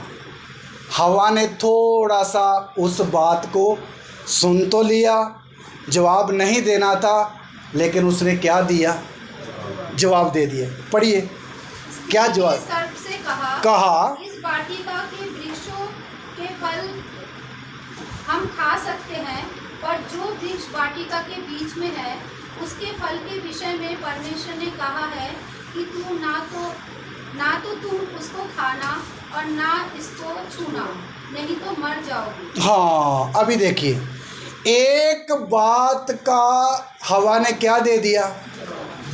हवा ने थोड़ा सा उस बात को सुन तो लिया, जवाब नहीं देना था, लेकिन उसने क्या दिया? जवाब दे दिया। पढ़िए क्या जवाब? सर्प से कहा इस वाटिका के वृक्षों के फल हम खा सकते हैं, पर जो वृक्ष वाटिका के बीच में है उसके फल के विषय में परमेश्वर ने कहा है कि तू ना तो तुम उसको खाना और ना इसको छूना, नहीं तो मर जाओगे। हाँ, अभी देखिए, एक बात का हवा ने क्या दे दिया?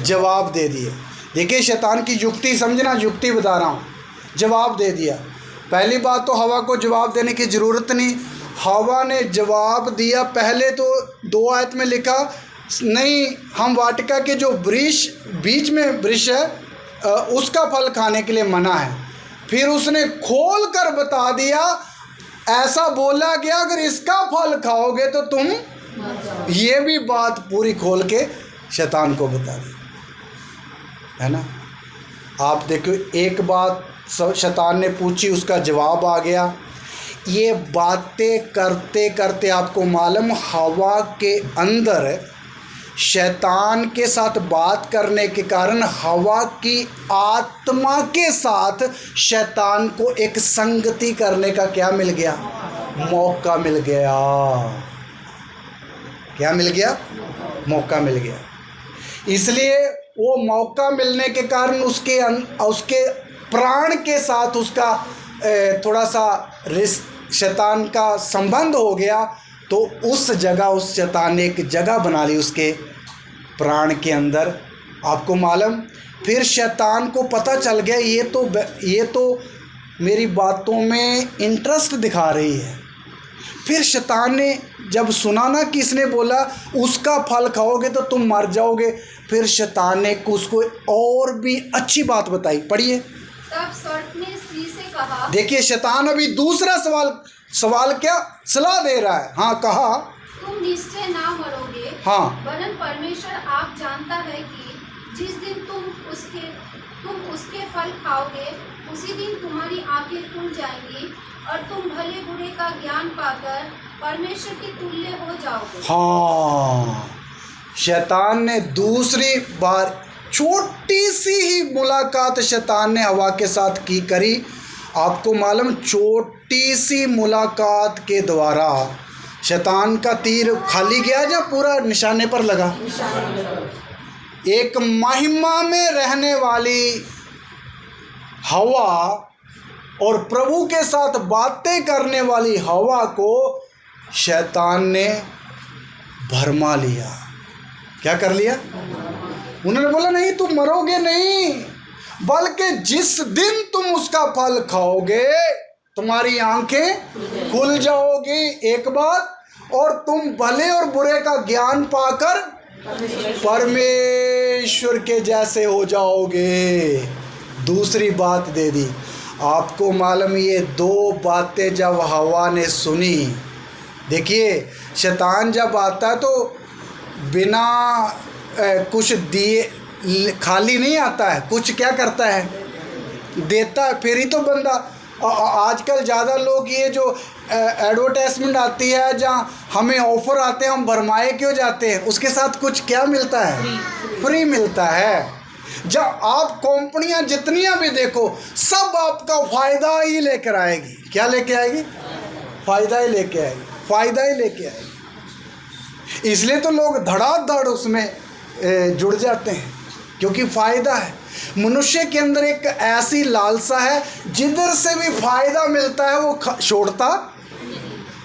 जवाब दे दिया। देखिए शैतान की युक्ति समझना, युक्ति बता रहा हूँ। जवाब दे दिया। पहली बात तो हवा को जवाब देने की ज़रूरत नहीं, हवा ने जवाब दिया। पहले तो 2 आयत में लिखा नहीं, हम वाटिका के जो वृक्ष बीच में वृक्ष है उसका फल खाने के लिए मना है। फिर उसने खोल कर बता दिया, ऐसा बोला गया अगर इसका फल खाओगे तो तुम, ये भी बात पूरी खोल के शैतान को बता दी, है ना। आप देखो, एक बात शैतान ने पूछी, उसका जवाब आ गया। ये बातें करते करते आपको मालूम, हवा के अंदर शैतान के साथ बात करने के कारण हवा की आत्मा के साथ शैतान को एक संगति करने का क्या मिल गया? मौका मिल गया। क्या मिल गया? मौका मिल गया। इसलिए वो मौका मिलने के कारण उसके प्राण के साथ उसका थोड़ा सा शैतान का संबंध हो गया। तो उस जगह उस शैतान ने एक जगह बना ली उसके प्राण के अंदर। आपको मालूम, फिर शैतान को पता चल गया ये तो मेरी बातों में इंटरेस्ट दिखा रही है। फिर शैतान ने जब सुना ना कि इसने बोला उसका फल खाओगे तो तुम मर जाओगे, फिर शैतान ने उसको और भी अच्छी बात बताई। पढ़िए। तब सर्प ने स्त्री से कहा, देखिए शैतान अभी दूसरा सवाल क्या सलाह दे रहा है। हाँ, कहा तुम निश्चय ना मरोगे। हाँ, वरन परमेश्वर आप जानता है कि जिस दिन तुम उसके फल खाओगे उसी दिन तुम्हारी आंखें खुल जाएंगी और तुम भले बुरे का ज्ञान पाकर परमेश्वर के तुल्य हो जाओगे। हाँ, शैतान ने दूसरी बार छोटी सी ही मुलाकात शैतान ने हवा के साथ करी। आपको मालूम, छोटी सी मुलाकात के द्वारा शैतान का तीर खाली गया या पूरा निशाने पर लगा? एक महिमा में रहने वाली हवा और प्रभु के साथ बातें करने वाली हवा को शैतान ने भरमा लिया। क्या कर लिया? उन्होंने बोला नहीं तुम मरोगे नहीं, बल्कि जिस दिन तुम उसका फल खाओगे तुम्हारी आंखें खुल जाओगी, एक बात, और तुम भले और बुरे का ज्ञान पाकर परमेश्वर के जैसे हो जाओगे। दूसरी बात दे दी। आपको मालूम, ये 2 बातें जब हवा ने सुनी, देखिए शैतान जब आता है तो बिना कुछ दिए खाली नहीं आता है, कुछ क्या करता है? देता है, फिर ही तो बंदा। आजकल ज़्यादा लोग ये जो एडवर्टाइजमेंट आती है जहाँ हमें ऑफ़र आते हैं हम भरमाए क्यों जाते हैं, उसके साथ कुछ क्या मिलता है? फ्री मिलता है। जब आप कंपनियां जितनियां भी देखो सब आपका फ़ायदा ही लेकर आएगी। क्या लेके आएगी? फ़ायदा ही लेके आएगी, फ़ायदा ही लेके आएगी। इसलिए तो लोग धड़ाधड़ उसमें जुड़ जाते हैं, क्योंकि फ़ायदा है। मनुष्य के अंदर एक ऐसी लालसा है, जिधर से भी फ़ायदा मिलता है वो छोड़ता।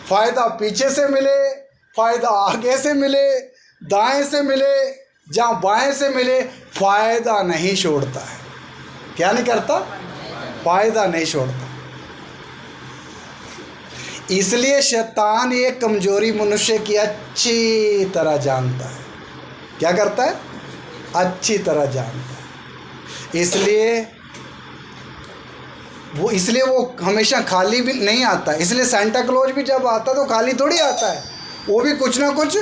फ़ायदा पीछे से मिले, फ़ायदा आगे से मिले, दाएं से मिले, जहाँ बाएं से मिले, फ़ायदा नहीं छोड़ता है। क्या नहीं करता? फ़ायदा नहीं छोड़ता। इसलिए शैतान ये कमज़ोरी मनुष्य की अच्छी तरह जानता है। क्या करता है? अच्छी तरह जानता है। इसलिए वो हमेशा खाली भी नहीं आता। इसलिए सेंटा क्लॉज भी जब आता तो खाली थोड़ी आता है, वो भी कुछ ना कुछ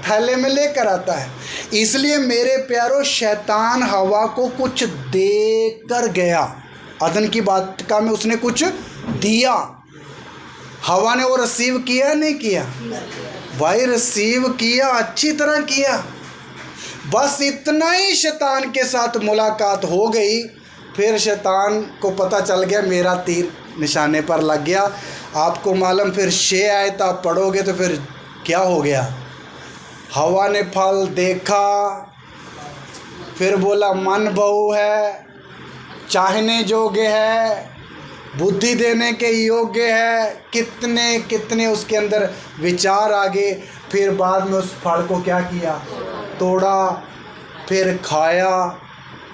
थैले में लेकर आता है। इसलिए मेरे प्यारो, शैतान हवा को कुछ दे कर गया। अदन की वाटिका में उसने कुछ दिया, हवा ने वो रिसीव किया नहीं किया? भाई रिसीव किया, अच्छी तरह किया। बस इतना ही शैतान के साथ मुलाकात हो गई, फिर शैतान को पता चल गया मेरा तीर निशाने पर लग गया। आपको मालूम, फिर 6 आयत आप पढ़ोगे तो फिर क्या हो गया। हवा ने फल देखा, फिर बोला मन बहु है, चाहने योग्य है, बुद्धि देने के योग्य है, कितने कितने उसके अंदर विचार आ गए। फिर बाद में उस फल को क्या किया? तोड़ा, फिर खाया,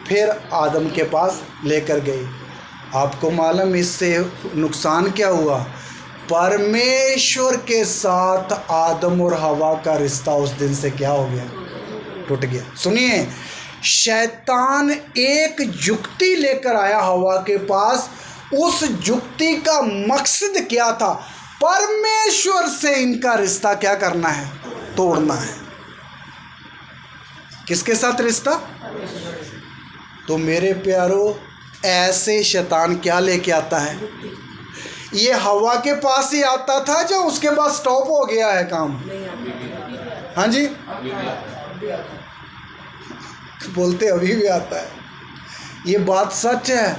फिर आदम के पास लेकर गई। आपको मालूम इससे नुकसान क्या हुआ? परमेश्वर के साथ आदम और हवा का रिश्ता उस दिन से क्या हो गया? टूट गया। सुनिए, शैतान एक युक्ति लेकर आया हवा के पास। उस युक्ति का मकसद क्या था? परमेश्वर से इनका रिश्ता क्या करना है? तोड़ना है। किसके साथ रिश्ता? तो मेरे प्यारों, ऐसे शैतान क्या लेके आता है? ये हवा के पास ही आता था जो उसके बाद स्टॉप हो गया है काम? हाँ जी, बोलते अभी भी आता है। ये बात सच है,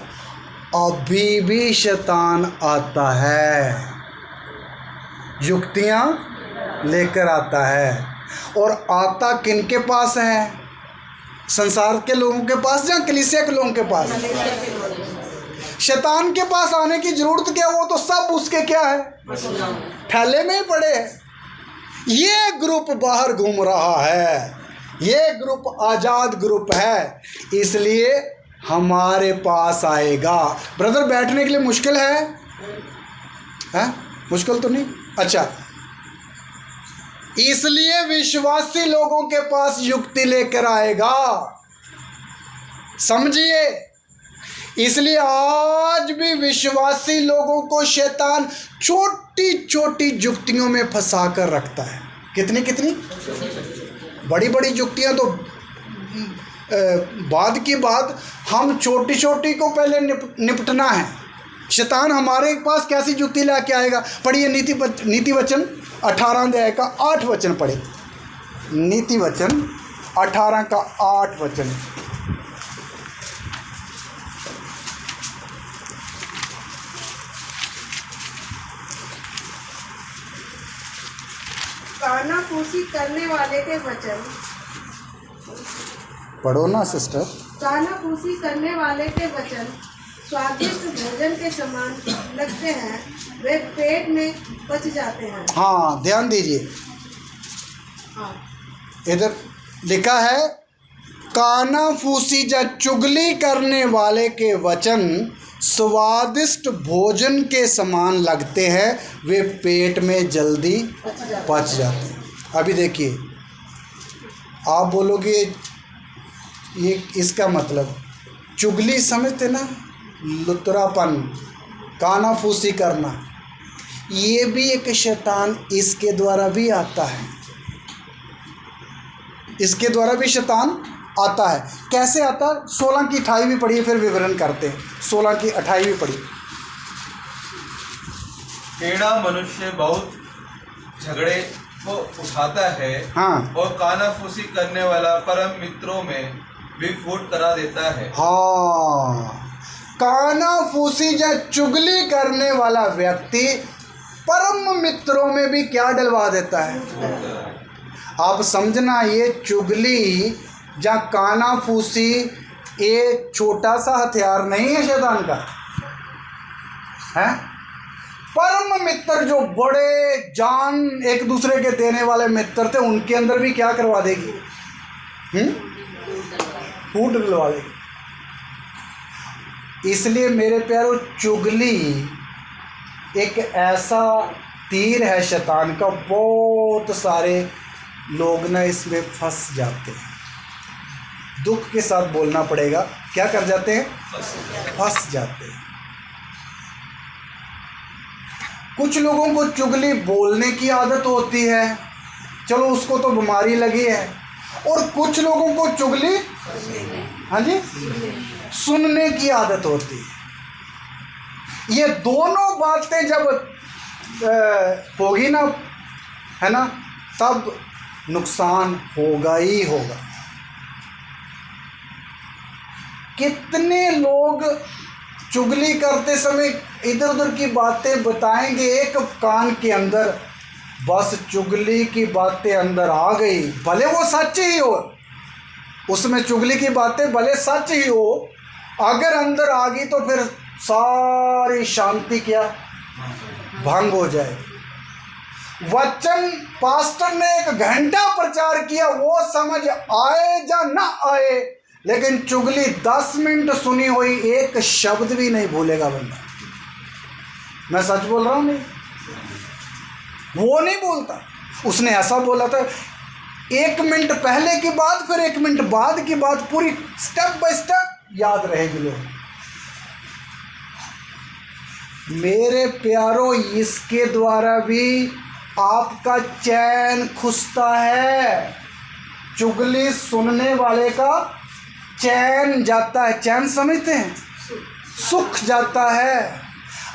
अभी भी शैतान आता है, युक्तियां लेकर आता है। और आता किनके पास है? संसार के लोगों के पास या कलीसिया के लोगों के पास? शैतान के पास आने की जरूरत क्या? वो तो सब उसके क्या है? थैले में ही पड़े हैं। ये ग्रुप बाहर घूम रहा है, ये ग्रुप आज़ाद ग्रुप है, इसलिए हमारे पास आएगा। ब्रदर, बैठने के लिए मुश्किल है? मुश्किल तो नहीं? अच्छा, इसलिए विश्वासी लोगों के पास युक्ति लेकर आएगा, समझिए। इसलिए आज भी विश्वासी लोगों को शैतान छोटी छोटी युक्तियों में फंसा कर रखता है। कितनी कितनी बड़ी बड़ी युक्तियां तो बाद की बात, हम छोटी छोटी को पहले निपटना है। शैतान हमारे पास कैसी युक्ति लेके आएगा? पढ़िए नीति वचन 18 अध्याय का 8 वचन पढ़े। नीति वचन 18 का 8 वचन। कानाफूसी करने वाले के वचन। पढ़ो ना सिस्टर। कानाफूसी करने वाले के वचन स्वादिष्ट भोजन के समान लगते हैं, वे पेट में पच जाते हैं। हाँ, ध्यान दीजिए, इधर लिखा है कानाफूसी या चुगली करने वाले के वचन स्वादिष्ट भोजन के समान लगते हैं, वे पेट में जल्दी पच जाते हैं। अभी देखिए, आप बोलोगे ये इसका मतलब चुगली समझते ना, लुतरापन, कानाफूसी करना, ये भी एक शैतान इसके द्वारा भी आता है। इसके द्वारा भी शैतान आता है। कैसे आता? 16 की 28 भी पढ़िए, फिर विवरण करते हैं। 16 की 28 भी पढ़िए। टेढ़ा मनुष्य बहुत झगड़े को उठाता है, हाँ, और कानाफूसी करने वाला परम मित्रों में भी फूट करा देता है। हाँ, कानाफूसी या चुगली करने वाला व्यक्ति परम मित्रों में भी क्या डलवा देता है? आप समझना, ये चुगली या कानाफूसी ये छोटा सा हथियार नहीं है शैतान का, है। परम मित्र जो बड़े जान एक दूसरे के देने वाले मित्र थे, उनके अंदर भी क्या करवा देगी? फूट डलवा देगी। इसलिए मेरे प्यारों, चुगली एक ऐसा तीर है शैतान का, बहुत सारे लोग ना इसमें फंस जाते हैं। दुख के साथ बोलना पड़ेगा, क्या कर जाते हैं? फंस जाते हैं। कुछ लोगों को चुगली बोलने की आदत होती है, चलो उसको तो बीमारी लगी है, और कुछ लोगों को चुगली, हाँ जी, सुनने की आदत होती है। ये दोनों बातें जब होगी ना, है ना, तब नुकसान होगा ही होगा। कितने लोग चुगली करते समय इधर उधर की बातें बताएंगे, एक कान के अंदर बस चुगली की बातें अंदर आ गई, भले वो सच ही हो, उसमें चुगली की बातें भले सच ही हो, अगर अंदर आ गई तो फिर सारी शांति क्या भंग हो जाए। वचन पास्टर ने 1 घंटा प्रचार किया, वो समझ आए या ना आए, लेकिन चुगली 10 मिनट सुनी हुई एक शब्द भी नहीं भूलेगा बंदा। मैं सच बोल रहा हूँ नहीं, वो नहीं बोलता। उसने ऐसा बोला था, 1 मिनट पहले की बात, फिर 1 मिनट बाद की बात, पूरी स्टेप बाय स्टेप याद रहेगी लोग। मेरे प्यारो, इसके द्वारा भी आपका चैन खुसता है। चुगली सुनने वाले का चैन जाता है। चैन समझते हैं, सुख जाता है।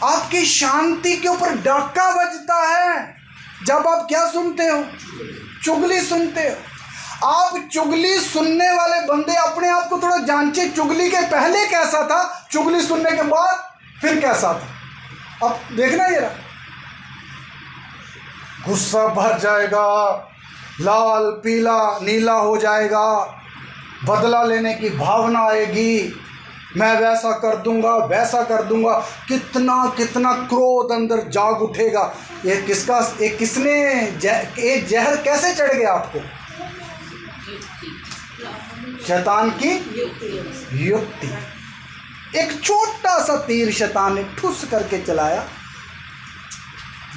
आपकी शांति के ऊपर डाका बजता है जब आप क्या सुनते हो, चुगली सुनते हो। आप चुगली सुनने वाले बंदे अपने आप को थोड़ा जांचे, चुगली के पहले कैसा था, चुगली सुनने के बाद फिर कैसा था। अब देखना, ये रहा, गुस्सा भर जाएगा, लाल पीला नीला हो जाएगा, बदला लेने की भावना आएगी, मैं वैसा कर दूंगा वैसा कर दूंगा, कितना कितना क्रोध अंदर जाग उठेगा। ये किसका, ये किसने ये जहर कैसे चढ़ गया आपको? शैतान की युक्ति। एक छोटा सा तीर शैतान ने ठुस करके चलाया,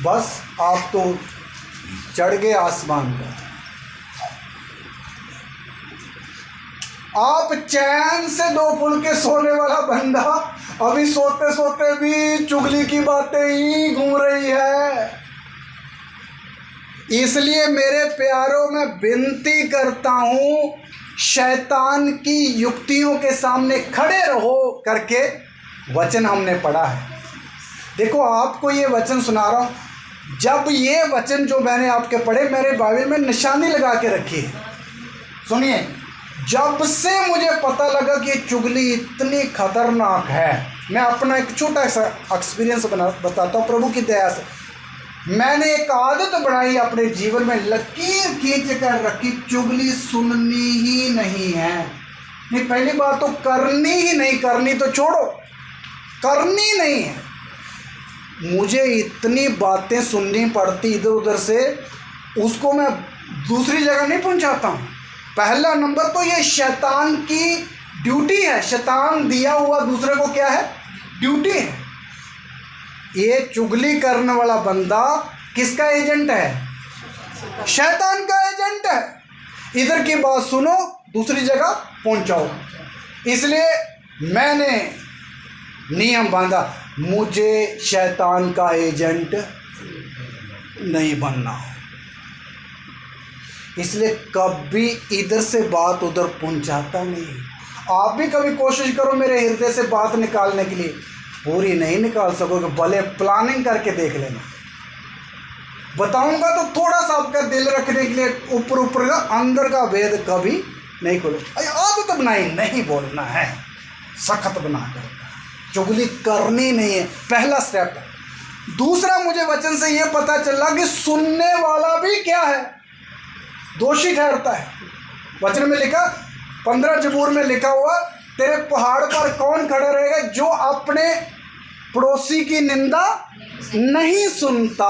बस आप तो चढ़ गए आसमान पर। आप चैन से 2 फुलके सोने वाला बंदा अभी सोते सोते भी चुगली की बातें ही घूम रही है। इसलिए मेरे प्यारों, मैं विनती करता हूँ, शैतान की युक्तियों के सामने खड़े रहो करके वचन हमने पढ़ा है। देखो, आपको ये वचन सुना रहा हूँ, जब ये वचन जो मैंने आपके पढ़े, मेरे बाइबल में निशानी लगा के रखी है। सुनिए, जब से मुझे पता लगा कि चुगली इतनी खतरनाक है, मैं अपना एक छोटा सा एक्सपीरियंस बताता हूँ। प्रभु की दया से मैंने एक आदत बनाई अपने जीवन में, लकीर खींच कर रखी, चुगली सुननी ही नहीं है। नहीं, पहली बात तो करनी ही नहीं, करनी तो छोड़ो, करनी नहीं है। मुझे इतनी बातें सुननी पड़ती इधर उधर से, उसको मैं दूसरी जगह नहीं पहुंचाता हूँ। पहला नंबर तो ये शैतान की ड्यूटी है, शैतान दिया हुआ दूसरे को क्या है, ड्यूटी है। ये चुगली करने वाला बंदा किसका एजेंट है? शैतान का एजेंट है। इधर की बात सुनो, दूसरी जगह पहुंचाओ। इसलिए मैंने नियम बांधा, मुझे शैतान का एजेंट नहीं बनना। इसलिए कभी इधर से बात उधर पहुंचाता नहीं। आप भी कभी कोशिश करो मेरे हृदय से बात निकालने के लिए, पूरी नहीं निकाल सकोगे, भले प्लानिंग करके देख लेना। बताऊंगा तो थोड़ा सा आपका दिल रखने के लिए, ऊपर ऊपर का, अंदर का भेद कभी नहीं खोलो। आदत बनाई, नहीं बोलना है, सख्त बना कर, चुगली करनी नहीं है, पहला स्टेप है। दूसरा, मुझे वचन से ये पता चला कि सुनने वाला भी क्या है, दोषी ठहरता है। वचन में लिखा, 15 जबूर में लिखा हुआ, तेरे पहाड़ पर कौन खड़ा रहेगा जो अपने पड़ोसी की निंदा नहीं सुनता।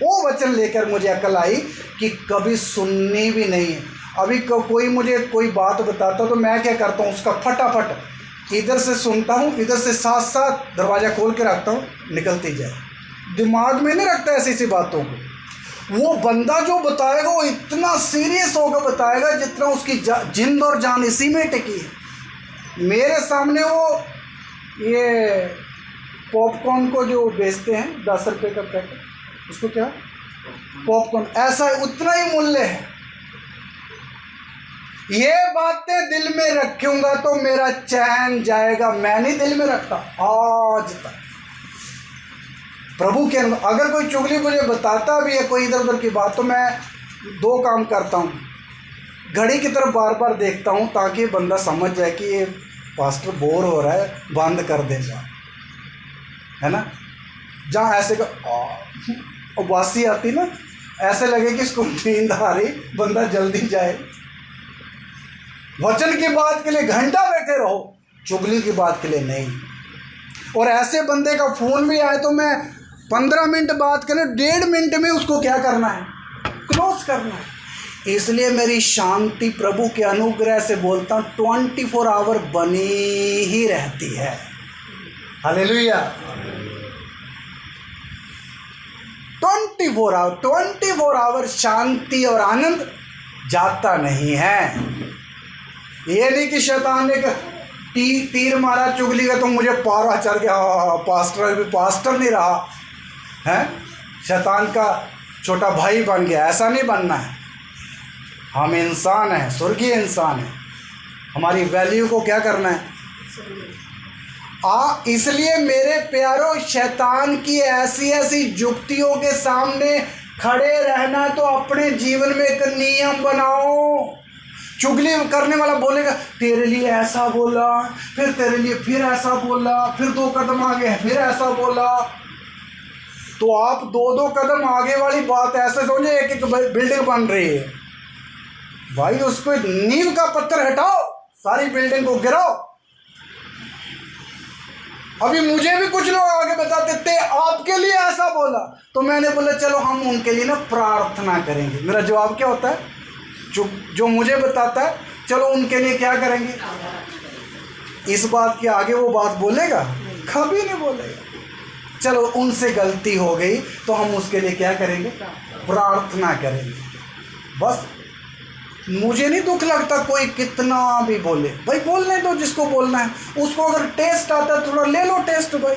वो वचन लेकर मुझे अकल आई कि कभी सुननी भी नहीं है। अभी कोई मुझे कोई बात बताता तो मैं क्या करता हूँ, उसका फटाफट इधर से सुनता हूँ, इधर से साथ साथ दरवाज़ा खोल के रखता हूँ, निकलती जाए। दिमाग में नहीं रखता ऐसी ऐसी बातों को। वो बंदा जो बताएगा वो इतना सीरियस होकर बताएगा जितना उसकी जिंद और जान इसी में टिकी है। मेरे सामने वो ये पॉपकॉर्न को जो बेचते हैं 10 रुपये का पैकेट, उसको क्या, पॉपकॉर्न, ऐसा उतना ही मूल्य है। ये बातें दिल में रखूंगा तो मेरा चैन जाएगा। मैं नहीं दिल में रखता आज तक। प्रभु के अगर कोई चुगली मुझे बताता भी है कोई इधर उधर की बात, तो मैं दो काम करता हूँ, घड़ी की तरफ बार बार देखता हूँ ताकि बंदा समझ जाए कि ये पास्टर बोर हो रहा है, बंद कर देगा, है ना। जहाँ ऐसे का वासी आती ना, ऐसे लगे कि इसको नींद आ रही, बंदा जल्दी जाए। वचन की बात के लिए घंटा बैठे रहो, चुगली की बात के लिए नहीं। और ऐसे बंदे का फ़ोन भी आए तो मैं 15 मिनट बात करें, 1.5 मिनट में उसको क्या करना है, क्लोज करना है। इसलिए मेरी शांति प्रभु के अनुग्रह से बोलता हूँ 24 आवर बनी ही रहती है। हालेलुया। 24 आवर शांति और आनंद जाता नहीं है। ये नहीं कि शैतान ने तीर मारा चुगली का तो मुझे पारा चढ़ गया, पास्टर भी पास्टर नहीं रहा है, शैतान का छोटा भाई बन गया। ऐसा नहीं बनना है। हम इंसान हैं, स्वर्गीय इंसान हैं, हमारी वैल्यू को क्या करना है। इसलिए मेरे प्यारों, शैतान की ऐसी ऐसी युक्तियों के सामने खड़े रहना तो अपने जीवन में एक नियम बनाओ। चुगली करने वाला बोलेगा तेरे लिए ऐसा बोला, फिर तेरे लिए फिर ऐसा बोला, फिर 2 कदम आगे फिर ऐसा बोला, तो आप 2 कदम आगे वाली बात ऐसे समझे एक बिल्डिंग बन रही है। भाई उसको नींव का पत्थर हटाओ, सारी बिल्डिंग को गिराओ। अभी मुझे भी कुछ लोग आगे बताते थे आपके लिए ऐसा बोला, तो मैंने बोला चलो हम उनके लिए ना प्रार्थना करेंगे। मेरा जवाब क्या होता है, जो मुझे बताता है चलो उनके लिए क्या करेंगे। इस बात के आगे वो बात बोलेगा, कभी नहीं बोलेगा। चलो उनसे गलती हो गई तो हम उसके लिए क्या करेंगे, प्रार्थना करेंगे। बस मुझे नहीं दुख लगता कोई कितना भी बोले, भाई बोलने दो जिसको बोलना है। उसको अगर टेस्ट आता है थोड़ा ले लो टेस्ट। भाई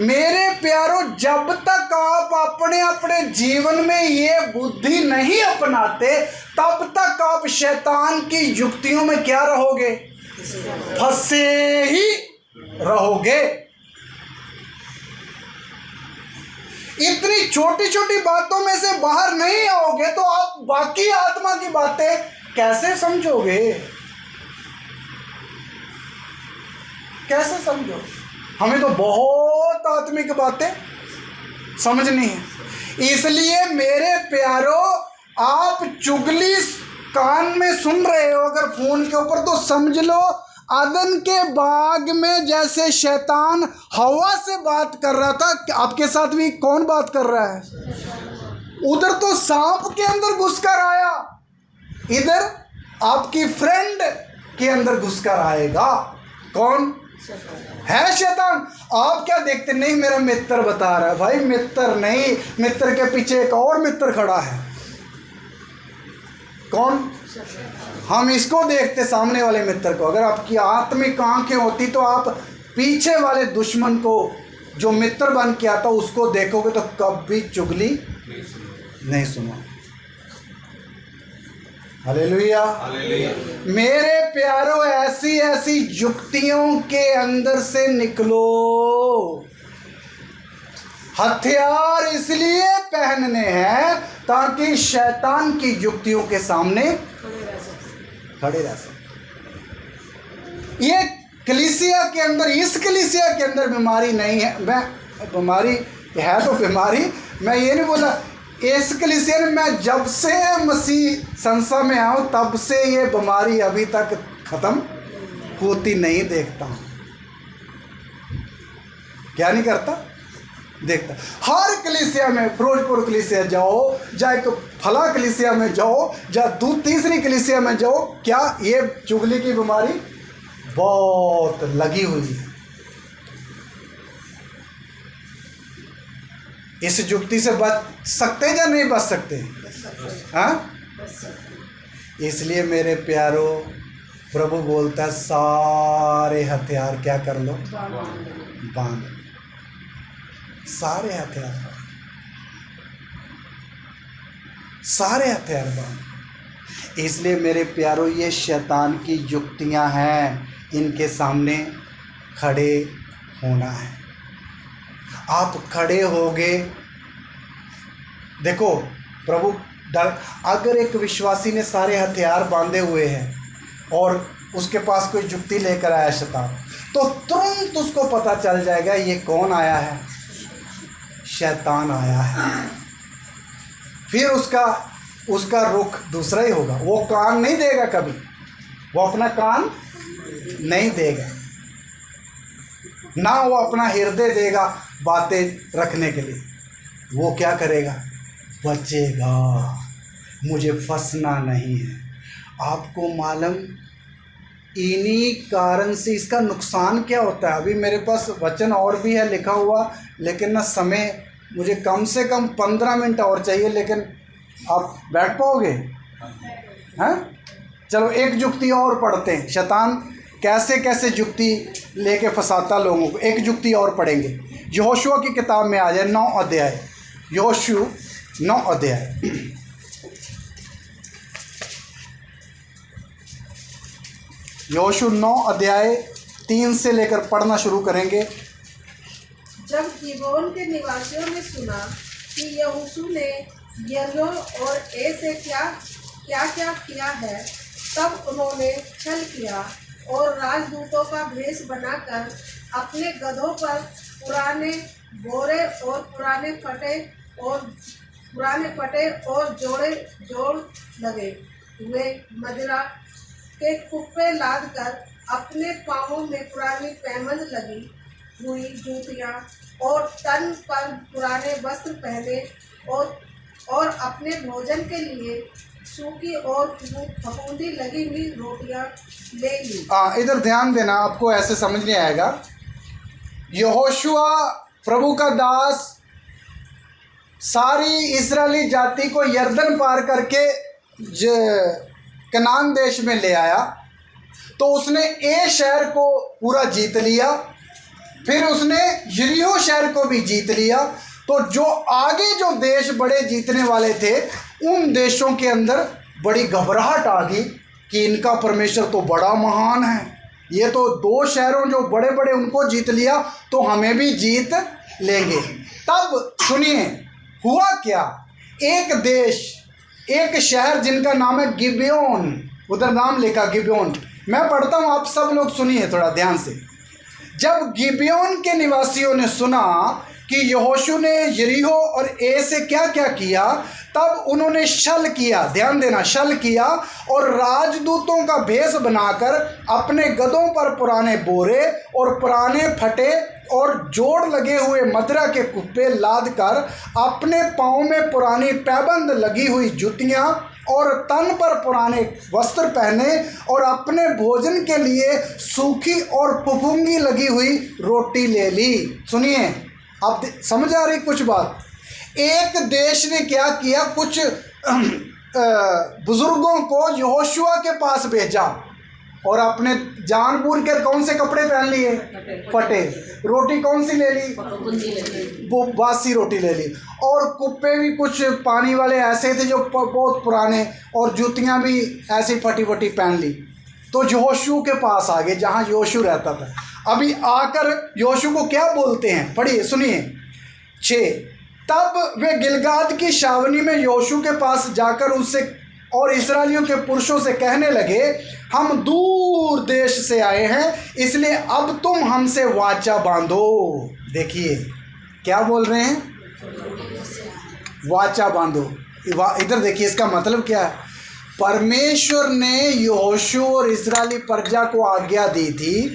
मेरे प्यारों, जब तक आप अपने अपने जीवन में ये बुद्धि नहीं अपनाते तब तक आप शैतान की युक्तियों में क्या रहोगे, फंसे ही रहोगे। इतनी छोटी छोटी बातों में से बाहर नहीं आओगे तो आप बाकी आत्मा की बातें कैसे समझोगे, कैसे समझोगे। हमें तो बहुत आत्मिक बातें समझनी है। इसलिए मेरे प्यारों, आप चुगली कान में सुन रहे हो अगर फोन के ऊपर, तो समझ लो अदन के बाग में जैसे शैतान हवा से बात कर रहा था, आपके साथ भी कौन बात कर रहा है। उधर तो सांप के अंदर घुसकर आया, इधर आपकी फ्रेंड के अंदर घुसकर आएगा। कौन है, शैतान। आप क्या देखते, नहीं मेरा मित्र बता रहा है। भाई मित्र नहीं, मित्र के पीछे एक और मित्र खड़ा है। कौन, हम इसको देखते, सामने वाले मित्र को। अगर आपकी आत्मिक आंखें होती तो आप पीछे वाले दुश्मन को जो मित्र बन के आता उसको देखोगे तो कभी चुगली नहीं सुनो। हालेलुया। मेरे प्यारों, ऐसी ऐसी युक्तियों के अंदर से निकलो। हथियार इसलिए पहनने हैं ताकि शैतान की युक्तियों के सामने खड़े रह सके। ये कलीसिया के अंदर, इस कलीसिया के अंदर बीमारी नहीं है। मैं बीमारी है तो बीमारी, मैं ये नहीं बोला। इस कलीसिया में मैं जब से मसीह संसार में आऊँ तब से ये बीमारी अभी तक ख़त्म होती नहीं देखता हूँ। क्या नहीं करता, देखता। हर कलीसिया में, फिरोजपुर कलीसिया जाओ, चाहे फला कलीसिया में जाओ, या तीसरी कलीसिया में जाओ, क्या ये चुगली की बीमारी बहुत लगी हुई है। इस युक्ति से बच सकते या नहीं बच सकते, हाँ। इसलिए मेरे प्यारों, प्रभु बोलता है सारे हथियार क्या कर लो, बांध। सारे हथियार, सारे हथियार बांध। इसलिए मेरे प्यारों, ये शैतान की युक्तियां हैं, इनके सामने खड़े होना है। आप खड़े होगे। देखो प्रभु अगर एक विश्वासी ने सारे हथियार बांधे हुए हैं और उसके पास कोई जुक्ति लेकर आया शैतान, तो तुरंत उसको पता चल जाएगा ये कौन आया है, शैतान आया है। फिर उसका रुख दूसरा ही होगा। वो कान नहीं देगा, कभी वो अपना कान नहीं देगा, ना वो अपना हृदय देगा बातें रखने के लिए। वो क्या करेगा, बचेगा, मुझे फंसना नहीं है। आपको मालूम इन्हीं कारण से इसका नुकसान क्या होता है। अभी मेरे पास वचन और भी है लिखा हुआ, लेकिन ना समय, मुझे कम से कम 15 मिनट और चाहिए, लेकिन आप बैठ पाओगे? हैं? चलो एक जुक्ति और पढ़ते हैं, शैतान कैसे कैसे जुक्ति लेके फंसाता लोगों को। एक जुक्ति और पढ़ेंगे। यहोशू की किताब में आ जाए 9 अध्याय, यहोशू 9 अध्याय। यहोशू 9 अध्याय 3 से लेकर पढ़ना शुरू करेंगे। जब गिबोन के निवासियों ने सुना कि यहोशू ने यरीहो और ए से क्या किया है, तब उन्होंने छल किया और राजदूतों का भेष बनाकर अपने गधों पर पुराने बोरे और पुराने फटे और जोड़ लगे हुए मदिरा के कुप्पे लाद कर अपने पाँवों में पुरानी पैमंद लगी हुई जूतियाँ और तन पर पुराने वस्त्र पहने और अपने भोजन के लिए सूखी और फफूंदी लगी हुई रोटियां ले ली। इधर ध्यान देना, आपको ऐसे समझ नहीं आएगा। यहोशू प्रभु का दास सारी इस्राएली जाति को यरदन पार करके कनान देश में ले आया। तो उसने ए शहर को पूरा जीत लिया, फिर उसने यरीहो शहर को भी जीत लिया। तो जो आगे जो देश बड़े जीतने वाले थे, उन देशों के अंदर बड़ी घबराहट आ गई कि इनका परमेश्वर तो बड़ा महान है, ये तो 2 शहरों जो बड़े बड़े उनको जीत लिया, तो हमें भी जीत लेंगे। तब सुनिए हुआ क्या, एक देश, एक शहर जिनका नाम है गिबेओन, उधर नाम लिखा गिबेओन। मैं पढ़ता हूँ, आप सब लोग सुनिए थोड़ा ध्यान से। जब गिबेओन के निवासियों ने सुना कि यहोशू ने यरीहो और ए से क्या क्या किया, तब उन्होंने छल किया, ध्यान देना, छल किया और राजदूतों का भेष बनाकर अपने गधों पर पुराने बोरे और पुराने फटे और जोड़ लगे हुए मदिरा के कुप्पे लाद कर अपने पाँव में पुरानी पैबंद लगी हुई जुतियाँ और तन पर पुराने वस्त्र पहने और अपने भोजन के लिए सूखी और फफूंदी लगी हुई रोटी ले ली। सुनिए, अब समझ आ रही कुछ बात। एक देश ने क्या किया, कुछ बुजुर्गों को यहोशू के पास भेजा और अपने जानबूझ कर कौन से कपड़े पहन लिए, फटे। रोटी कौन सी ले ली, बासी रोटी ले ली। और कुप्पे भी कुछ पानी वाले ऐसे थे जो बहुत पुराने, और जूतियाँ भी ऐसी फटी फटी पहन ली। तो यहोशू के पास आ गए जहाँ यहोशू रहता था। अभी आकर यहोशू को क्या बोलते हैं, पढ़िए सुनिए 6। तब वे गिलगाद की छावनी में यहोशू के पास जाकर उससे और इस्राएलियों के पुरुषों से कहने लगे, हम दूर देश से आए हैं, इसलिए अब तुम हमसे वाचा बांधो। देखिए क्या बोल रहे हैं, वाचा बांधो। इधर देखिए इसका मतलब क्या है। परमेश्वर ने यहोशू और इस्राएली प्रजा को आज्ञा दी थी,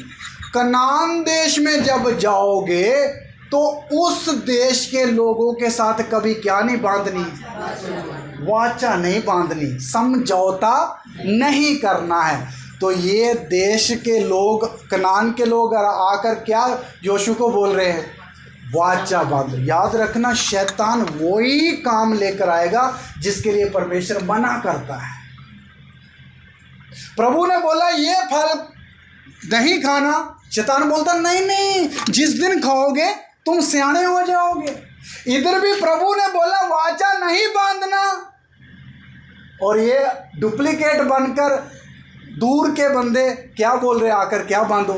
कनान देश में जब जाओगे तो उस देश के लोगों के साथ कभी क्या नहीं बांधनी, वाचा नहीं बांधनी, समझौता नहीं करना है। तो ये देश के लोग, कनान के लोग आकर क्या यहोशू को बोल रहे हैं, वाचा बांधो। याद रखना, शैतान वही काम लेकर आएगा जिसके लिए परमेश्वर मना करता है। प्रभु ने बोला ये फल नहीं खाना, शैतान बोलता नहीं, जिस दिन खाओगे तुम सियाने हो जाओगे। इधर भी प्रभु ने बोला वाचा नहीं बांधना, और ये डुप्लीकेट बनकर दूर के बंदे क्या बोल रहे आकर, क्या बांधो,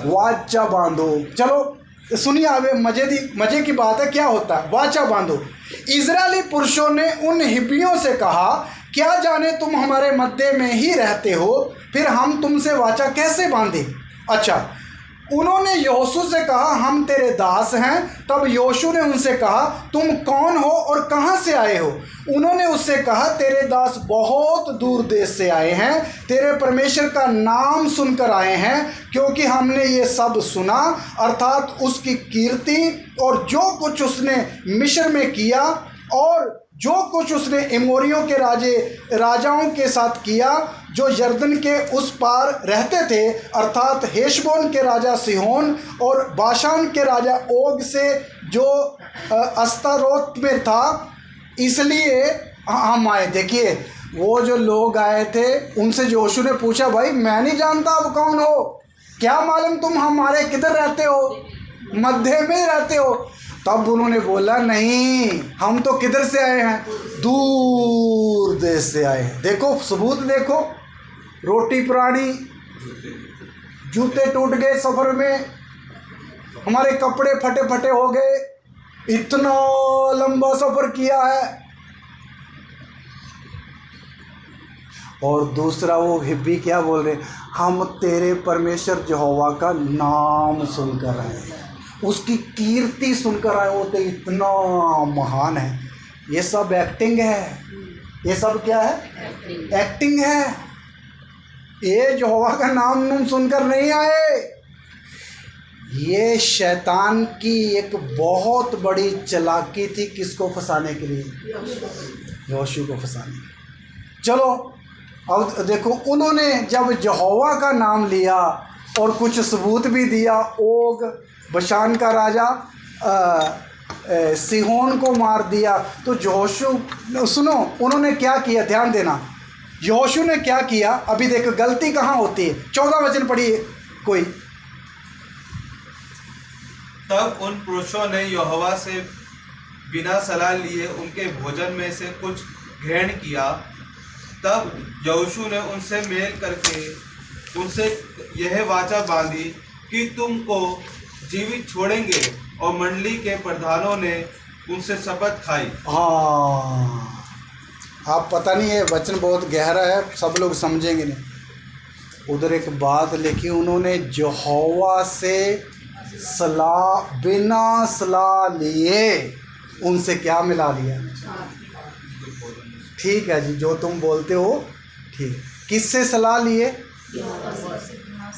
वाचा बांधो। चलो सुनिए अब मजे की बात है। क्या होता है? वाचा बांधो। इजरायली पुरुषों ने उन हिब्बियों से कहा, क्या जाने तुम हमारे मध्य में ही रहते हो, फिर हम तुमसे वाचा कैसे बांधे? अच्छा, उन्होंने यहोशू से कहा, हम तेरे दास हैं। तब यहोशू ने उनसे कहा, तुम कौन हो और कहाँ से आए हो? उन्होंने उससे कहा, तेरे दास बहुत दूर देश से आए हैं, तेरे परमेश्वर का नाम सुनकर आए हैं, क्योंकि हमने ये सब सुना, अर्थात उसकी कीर्ति और जो कुछ उसने मिस्र में किया और जो कुछ उसने एमोरियों के राजाओं के साथ किया, जो यरदन के उस पार रहते थे, अर्थात हेशबोन के राजा सिहोन और बाशान के राजा ओग से जो अस्तारोत में था। इसलिए हम आए। देखिए, वो जो लोग आए थे उनसे यहोशू ने पूछा, भाई मैं नहीं जानता आप कौन हो, क्या मालूम तुम हमारे किधर रहते हो, मध्य में रहते हो? तब उन्होंने बोला, नहीं, हम तो किधर से आए हैं, दूर देश से आए हैं। देखो सबूत, देखो, रोटी पुरानी, जूते टूट गए सफ़र में, हमारे कपड़े फटे फटे हो गए, इतना लंबा सफ़र किया है। और दूसरा वो हिब्बी क्या बोल रहे, हम तेरे परमेश्वर यहोवा का नाम सुनकर आए हैं, उसकी कीर्ति सुनकर आए, वो तो इतना महान है। ये सब एक्टिंग है। ये सब क्या है? एक्टिंग है। ये यहोवा का नाम सुनकर नहीं आए। ये शैतान की एक बहुत बड़ी चालाकी थी, किसको फंसाने के लिए? यहोशू को फंसाने के लिए। चलो अब देखो, उन्होंने जब यहोवा का नाम लिया और कुछ सबूत भी दिया, ओग बशान का राजा सिहोन को मार दिया, तो यहोशू, सुनो उन्होंने क्या किया, ध्यान देना, यहोशू ने क्या किया। अभी देखो गलती कहाँ होती है। 14 वचन पढ़िए कोई। तब उन पुरुषों ने यहोवा से बिना सलाह लिए उनके भोजन में से कुछ ग्रहण किया। तब यहोशू ने उनसे मेल करके उनसे यह वाचा बांधी कि तुमको जीवित छोड़ेंगे, और मंडली के प्रधानों ने उनसे शपथ खाई। हाँ, आप पता नहीं है, वचन बहुत गहरा है, सब लोग समझेंगे नहीं। उधर एक बात लिखी, उन्होंने यहोवा से सलाह, बिना सलाह लिए उनसे क्या मिला लिया? ठीक है जी, जो तुम बोलते हो ठीक। किससे सलाह लिए?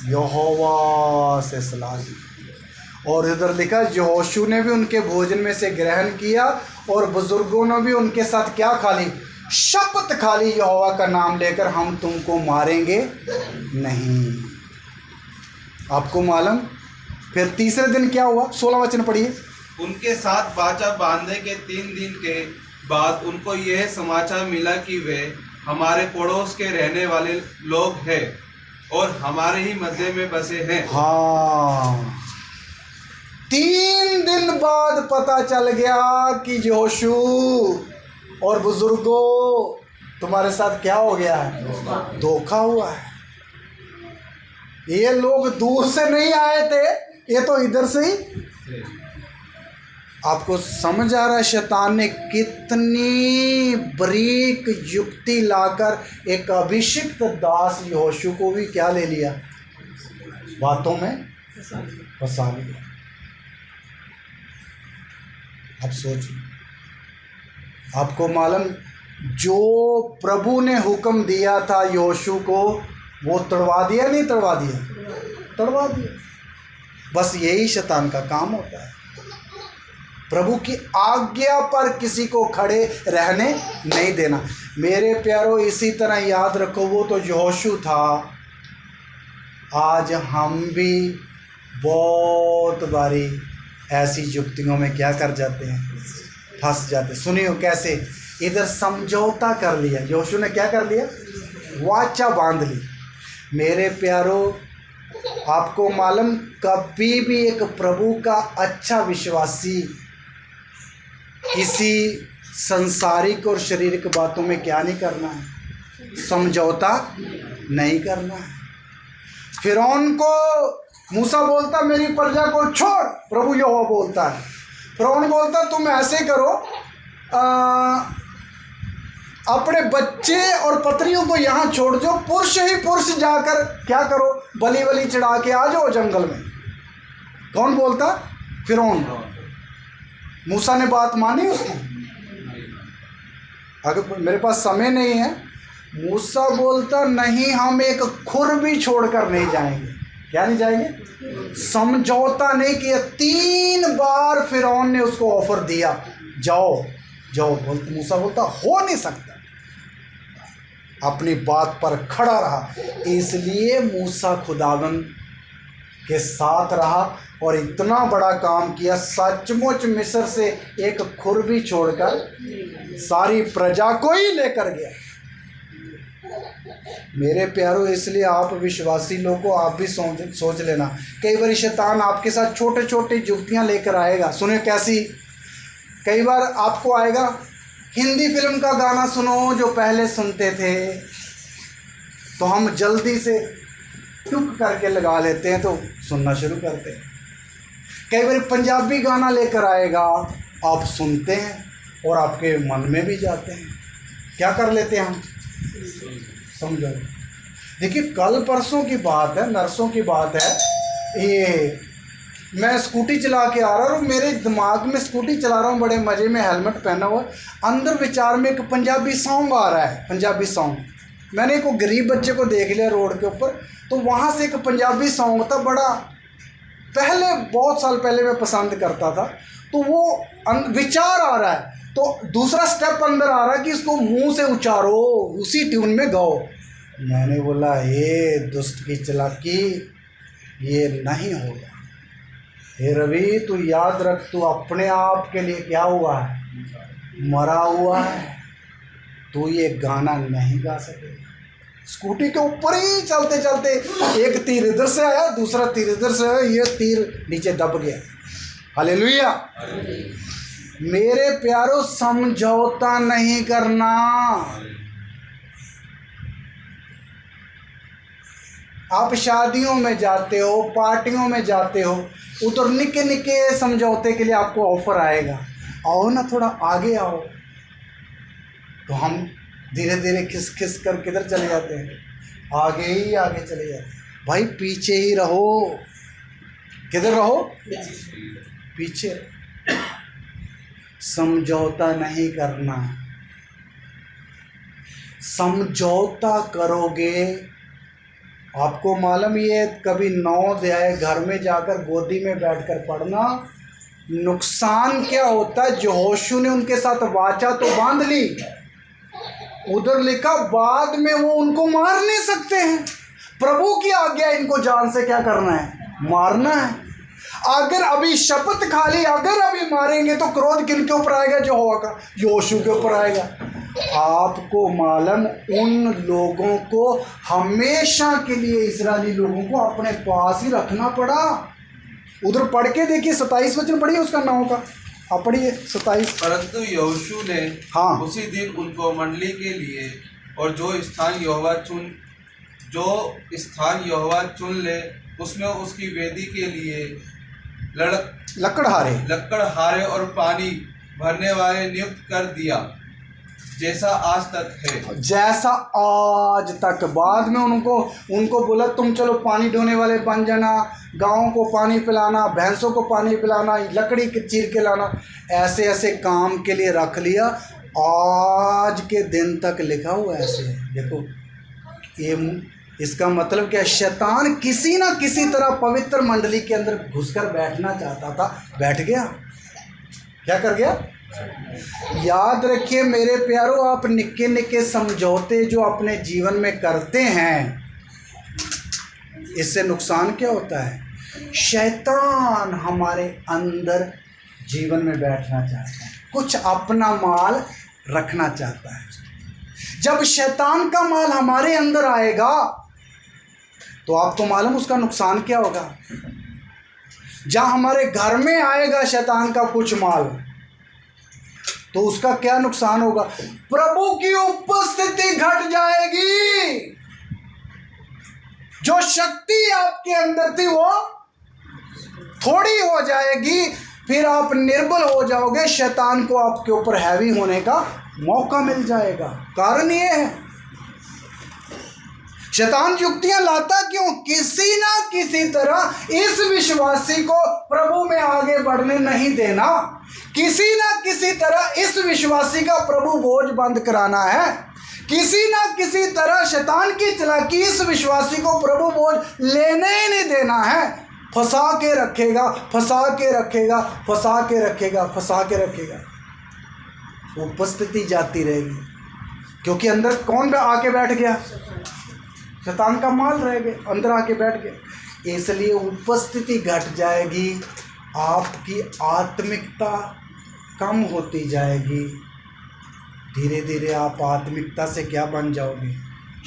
यहोवा से सलाह ली। और इधर लिखा, यहोशू ने भी उनके भोजन में से ग्रहण किया और बुजुर्गों ने भी उनके साथ क्या खा ली? शपथ खा ली, यहोवा का नाम लेकर, हम तुमको मारेंगे नहीं। आपको मालूम फिर तीसरे दिन क्या हुआ? 16 वचन पढ़िए। उनके साथ वाचा बांधने के 3 दिन के बाद उनको यह समाचार मिला कि वे हमारे पड़ोस के रहने वाले लोग हैं और हमारे ही मध्य में बसे हैं। हाँ, 3 दिन बाद पता चल गया कि यहोशू और बुजुर्गों, तुम्हारे साथ क्या हो गया है? धोखा हुआ है। ये लोग दूर से नहीं आए थे, ये तो इधर से ही। आपको समझ आ रहा है शैतान ने कितनी बारीक युक्ति लाकर एक अभिषिक्त दास यहोशू को भी क्या ले लिया? बातों में फंसा लिया। आप सोचिए, आपको मालूम, जो प्रभु ने हुक्म दिया था यहोशू को, वो तड़वा दिया, नहीं तड़वा दिया? तड़वा दिया। बस यही शैतान का काम होता है, प्रभु की आज्ञा पर किसी को खड़े रहने नहीं देना। मेरे प्यारों, इसी तरह याद रखो, वो तो यहोशू था, आज हम भी बहुत बारी ऐसी युक्तियों में क्या कर जाते हैं? फंस जाते। सुनियो कैसे, इधर समझौता कर लिया यहोशू ने, क्या कर लिया? वाचा बांध ली। मेरे प्यारों, आपको मालूम, कभी भी एक प्रभु का अच्छा विश्वासी किसी संसारिक और शारीरिक बातों में क्या नहीं करना है? समझौता नहीं करना है। फिरौन को मूसा बोलता मेरी प्रजा को छोड़, प्रभु यहोवा बोलता है। फिरौन बोलता तुम ऐसे करो, अपने बच्चे और पत्नियों को यहाँ छोड़ दो, पुरुष ही पुरुष जाकर क्या करो, बलि बलि चढ़ा के आ जाओ जंगल में। कौन बोलता? फिरौन। मूसा ने बात मानी उसकी? अगर मेरे पास समय नहीं है, मूसा बोलता नहीं, हम एक खुर भी छोड़कर नहीं जाएंगे। क्या नहीं जाएंगे? समझौता नहीं किया। 3 बार फिरौन ने उसको ऑफर दिया, जाओ जाओ। बोलते मूसा बोलता हो नहीं सकता, अपनी बात पर खड़ा रहा। इसलिए मूसा खुदावंद के साथ रहा और इतना बड़ा काम किया, सचमुच मिस्र से एक खुर भी छोड़कर सारी प्रजा को ही लेकर गया। मेरे प्यारों, इसलिए आप विश्वासी लोगों, आप भी सोच लेना, कई बार शैतान आपके साथ छोटे छोटे जुक्तियां लेकर आएगा। सुने कैसी? कई बार आपको आएगा, हिंदी फिल्म का गाना सुनो जो पहले सुनते थे, तो हम जल्दी से टुक करके लगा लेते हैं तो सुनना शुरू करते हैं। कई बार पंजाबी गाना लेकर आएगा, आप सुनते हैं और आपके मन में भी जाते हैं। क्या कर लेते हैं हम? समझो। देखिए, कल परसों की बात है, नरसों की बात है। ये मैं स्कूटी चला के आ रहा हूँ, मेरे दिमाग में स्कूटी चला रहा हूँ बड़े मज़े में, हेलमेट पहना हुआ, अंदर विचार में एक पंजाबी सॉन्ग आ रहा है, पंजाबी सॉन्ग। मैंने एक गरीब बच्चे को देख लिया रोड के ऊपर, तो वहाँ से एक पंजाबी सॉन्ग था, बड़ा पहले, बहुत साल पहले मैं पसंद करता था। तो वो विचार आ रहा है, तो दूसरा स्टेप अंदर आ रहा है कि इसको मुंह से उच्चारो, उसी ट्यून में गाओ। मैंने बोला ये दुष्ट की चालाकी, ये नहीं होगा। हे रवि, तू याद रख, तू अपने आप के लिए क्या हुआ है? मरा हुआ है। तू ये गाना नहीं गा सकेगा। स्कूटी के ऊपर ही चलते चलते एक तीर इधर से आया, दूसरा तीर इधर से आया, ये तीर नीचे दब गया। हालेलुया। मेरे प्यारों, समझौता नहीं करना। आप शादियों में जाते हो, पार्टियों में जाते हो, उधर निके निके समझौते के लिए आपको ऑफर आएगा, आओ ना थोड़ा आगे आओ, तो हम धीरे धीरे खिस खिस कर किधर चले जाते हैं? आगे ही आगे चले जाते हैं। भाई पीछे ही रहो। किधर रहो? पीछे। समझौता नहीं करना। समझौता करोगे, आपको मालूम, ये कभी 9 अध्याय घर में जाकर गोदी में बैठकर पढ़ना, नुकसान क्या होता है। यहोशू ने उनके साथ वाचा तो बांध ली, उधर लिखा बाद में वो उनको मार नहीं सकते हैं। प्रभु की आज्ञा, इनको जान से क्या करना है? मारना है। अगर अभी शपथ खा ली, अगर अभी मारेंगे तो क्रोध किन के ऊपर आएगा? यहोवा का, यहोशू के ऊपर आएगा। आपको मालूम, उन लोगों को हमेशा के लिए, इस्राएली लोगों को अपने पास ही रखना पड़ा। उधर पढ़ के देखिए, 27 वचन पढ़िए उसका 9 का, आप पढ़िए 27। परंतु यहोशू ने हाँ, उसी दिन उनको मंडली के लिए और जो स्थान यहोवा चुन ले, उसमें उसकी वेदी के लिए लकड़हारे और पानी भरने वाले नियुक्त कर दिया, जैसा आज तक है। जैसा आज तक। बाद में उनको बोला तुम चलो पानी ढोने वाले बन जाना, गाँव को पानी पिलाना, भैंसों को पानी पिलाना, लकड़ी के चीर के लाना, ऐसे ऐसे काम के लिए रख लिया। आज के दिन तक लिखा हुआ ऐसे है। देखो, ये इसका मतलब क्या? शैतान किसी ना किसी तरह पवित्र मंडली के अंदर घुसकर बैठना चाहता था, बैठ गया। क्या कर गया? याद रखिए मेरे प्यारों, आप निक्के निक्के समझौते जो अपने जीवन में करते हैं, इससे नुकसान क्या होता है? शैतान हमारे अंदर जीवन में बैठना चाहता है, कुछ अपना माल रखना चाहता है। जब शैतान का माल हमारे अंदर आएगा तो आपको मालूम उसका नुकसान क्या होगा। जहाँ हमारे घर में आएगा शैतान का कुछ माल, तो उसका क्या नुकसान होगा? प्रभु की उपस्थिति घट जाएगी। जो शक्ति आपके अंदर थी वो थोड़ी हो जाएगी, फिर आप निर्बल हो जाओगे, शैतान को आपके ऊपर हैवी होने का मौका मिल जाएगा। कारण ये है, शैतान युक्तियां लाता क्यों? किसी ना किसी तरह इस विश्वासी को प्रभु में आगे बढ़ने नहीं देना, किसी ना किसी तरह इस विश्वासी का प्रभु बोझ बंद कराना है, किसी ना किसी तरह शैतान की चालाकी इस विश्वासी को प्रभु बोझ लेने ही नहीं देना है। फंसा के रखेगा, फंसा के रखेगा, फंसा के रखेगा, फंसा के रखेगा। उपस्थिति जाती रहेगी, क्योंकि अंदर कौन आके बैठ गया? शैतान का माल रह गया, अंदर आके बैठ गया। इसलिए उपस्थिति घट जाएगी, आपकी आत्मिकता कम होती जाएगी। धीरे धीरे आप आत्मिकता से क्या बन जाओगे?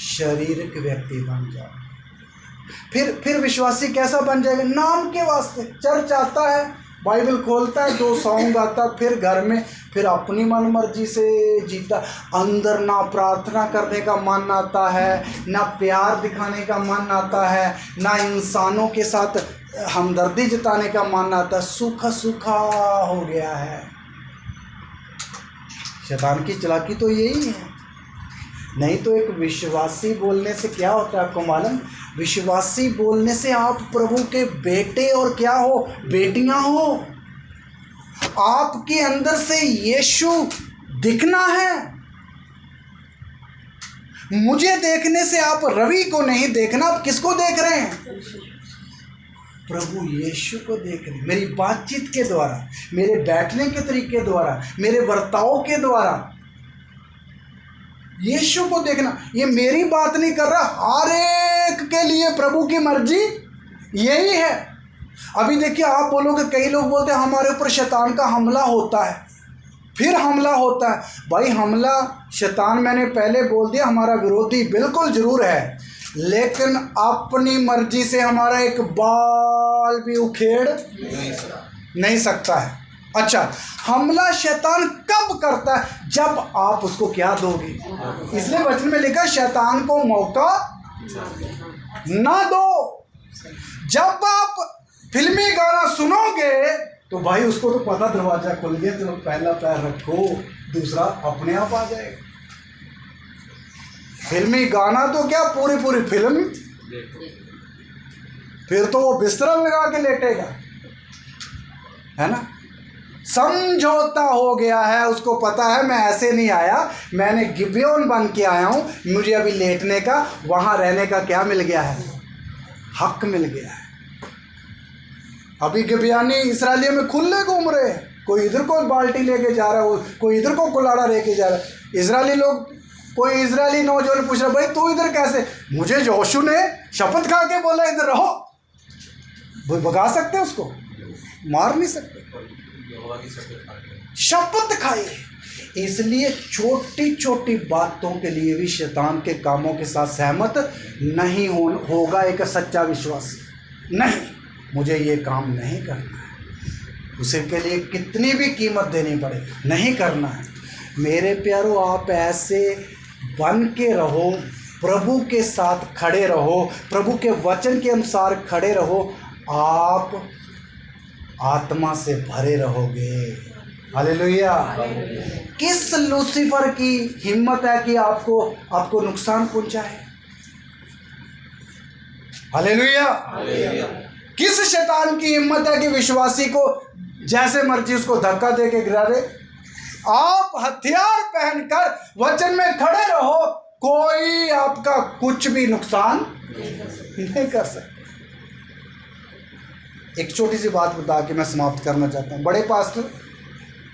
शारीरिक व्यक्ति बन जाओगे। फिर विश्वासी कैसा बन जाएगा? नाम के वास्ते चर्च आता है, बाइबल खोलता है, 2 सॉन्ग गाता, फिर घर में फिर अपनी मन मर्जी से जीता। अंदर ना प्रार्थना करने का मन आता है, ना प्यार दिखाने का मन आता है, ना इंसानों के साथ हमदर्दी जताने का मन आता है। सूखा सूखा हो गया है। शैतान की चालाकी तो यही है। नहीं तो एक विश्वासी बोलने से क्या होता है आपको मालूम? विश्वासी बोलने से आप प्रभु के बेटे और क्या हो? बेटियां हो। आपके अंदर से यीशु दिखना है। मुझे देखने से आप रवि को नहीं देखना, आप किसको देख रहे हैं? प्रभु यीशु को देख रहे हैं। मेरी बातचीत के द्वारा, मेरे बैठने के तरीके द्वारा, मेरे बर्ताव के द्वारा यीशु को देखना। ये मेरी बात नहीं कर रहा, हर एक के लिए प्रभु की मर्जी यही है। अभी देखिए, आप बोलोगे, कई लोग बोलते हैं हमारे ऊपर शैतान का हमला होता है, फिर हमला होता है। भाई हमला शैतान, मैंने पहले बोल दिया, हमारा विरोधी बिल्कुल ज़रूर है, लेकिन अपनी मर्जी से हमारा एक बाल भी उखेड़ नहीं सकता है। अच्छा, हमला शैतान कब करता है? जब आप उसको क्या दोगे। इसलिए वचन में लिखा, शैतान को मौका ना दो। जब आप फिल्मी गाना सुनोगे तो भाई उसको तो पता दरवाजा खुल गया, तो पहला पैर रखो, दूसरा अपने आप आ जाएगा। फिल्मी गाना तो क्या, पूरी पूरी फिल्म, फिर तो वो बिस्तरा लगा के लेटेगा, है ना। समझौता हो गया है, उसको पता है मैं ऐसे नहीं आया, मैंने गिबेयोन बन के आया हूँ, मुझे अभी लेटने का, वहाँ रहने का क्या मिल गया है? हक मिल गया है। अभी गिबेयानी इसराइलियों में खुले घूम रहे हैं, कोई इधर को बाल्टी लेके जा रहा है, कोई इधर को कुलाड़ा लेके जा रहा है। इजरायली लोग, कोई इजरायली नौजवान पूछ रहा, भाई तू इधर कैसे? मुझे यहोशू ने शपथ खा के बोला इधर रहो। वो भगा सकते उसको? मार नहीं सकते। शपथ खाई। इसलिए छोटी छोटी बातों के लिए भी शैतान के कामों के साथ सहमत नहीं होगा एक सच्चा विश्वासी। नहीं, मुझे ये काम नहीं करना है, उसे के लिए कितनी भी कीमत देनी पड़े, नहीं करना है। मेरे प्यारो, आप ऐसे बन के रहो, प्रभु के साथ खड़े रहो, प्रभु के वचन के अनुसार खड़े रहो, आप आत्मा से भरे रहोगे। हालेलुया। किस लूसीफर की हिम्मत है कि आपको नुकसान पहुंचाए? हालेलुया। किस शैतान की हिम्मत है कि विश्वासी को जैसे मर्जी उसको धक्का दे के गिरा दे? आप हथियार पहनकर वचन में खड़े रहो, कोई आपका कुछ भी नुकसान नहीं कर सकता। एक छोटी सी बात बता के मैं समाप्त करना चाहता हूँ। बड़े पास्टर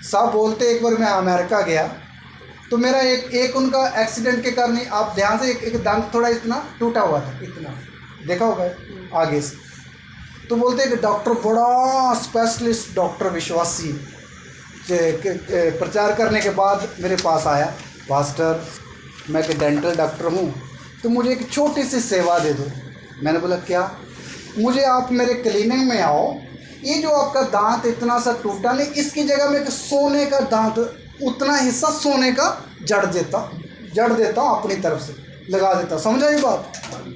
साहब बोलते, एक बार मैं अमेरिका गया तो मेरा एक उनका एक्सीडेंट के कारण, आप ध्यान से, एक दांत थोड़ा इतना टूटा हुआ था, इतना देखा होगा आगे से। तो बोलते कि डॉक्टर, बड़ा स्पेशलिस्ट डॉक्टर विश्वासी, प्रचार करने के बाद मेरे पास आया, पास्टर मैं एक डेंटल डॉक्टर हूँ, तो मुझे एक छोटी सी सेवा दे दो। मैंने बोला क्या? मुझे आप मेरे क्लिनिक में आओ, ये जो आपका दांत इतना सा टूटा नहीं, इसकी जगह में एक सोने का दांत, उतना हिस्सा सोने का जड़ देता हूँ अपनी तरफ से, लगा देता। समझा ये बात?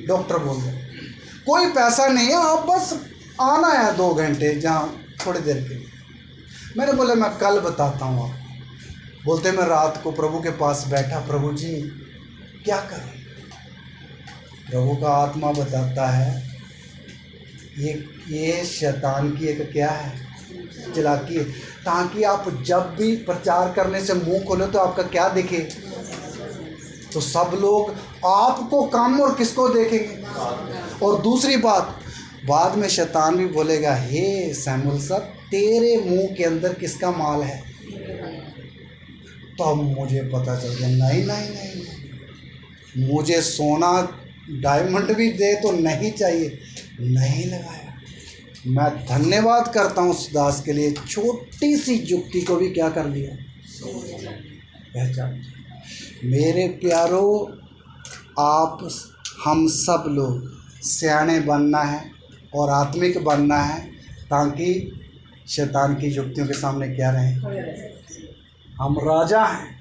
डॉक्टर बोल रहे, कोई पैसा नहीं है, आप बस आना है 2 घंटे जहाँ थोड़ी देर के लिए। मैंने बोला मैं कल बताता हूँ आपको। बोलते मैं रात को प्रभु के पास बैठा, प्रभु जी क्या करूँ? प्रभु का आत्मा बताता है ये शैतान की एक क्या है, चालाकी है, ताकि आप जब भी प्रचार करने से मुंह खोलो तो आपका क्या दिखे, तो सब लोग आपको कम और किसको देखेंगे। और दूसरी बात, बाद में शैतान भी बोलेगा, हे सैमुअल साहब तेरे मुंह के अंदर किसका माल है? तो मुझे पता चल गया नहीं नहीं नहीं, मुझे सोना डायमंड भी दे तो नहीं चाहिए, नहीं लगाया। मैं धन्यवाद करता हूँ उस दास के लिए, छोटी सी युक्ति को भी क्या कर लिया, पहचान। मेरे प्यारो, आप हम सब लोग सियाने बनना है और आत्मिक बनना है, ताकि शैतान की युक्तियों के सामने क्या रहें, हम राजा हैं।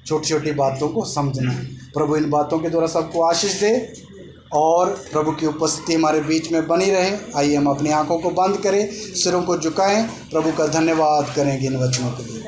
छोटी छोटी बातों को समझना है। प्रभु इन बातों के द्वारा सबको आशीष दे और प्रभु की उपस्थिति हमारे बीच में बनी रहे। आइए हम अपनी आंखों को बंद करें, सिरों को झुकाएं, प्रभु का धन्यवाद करेंगे इन वचनों के लिए।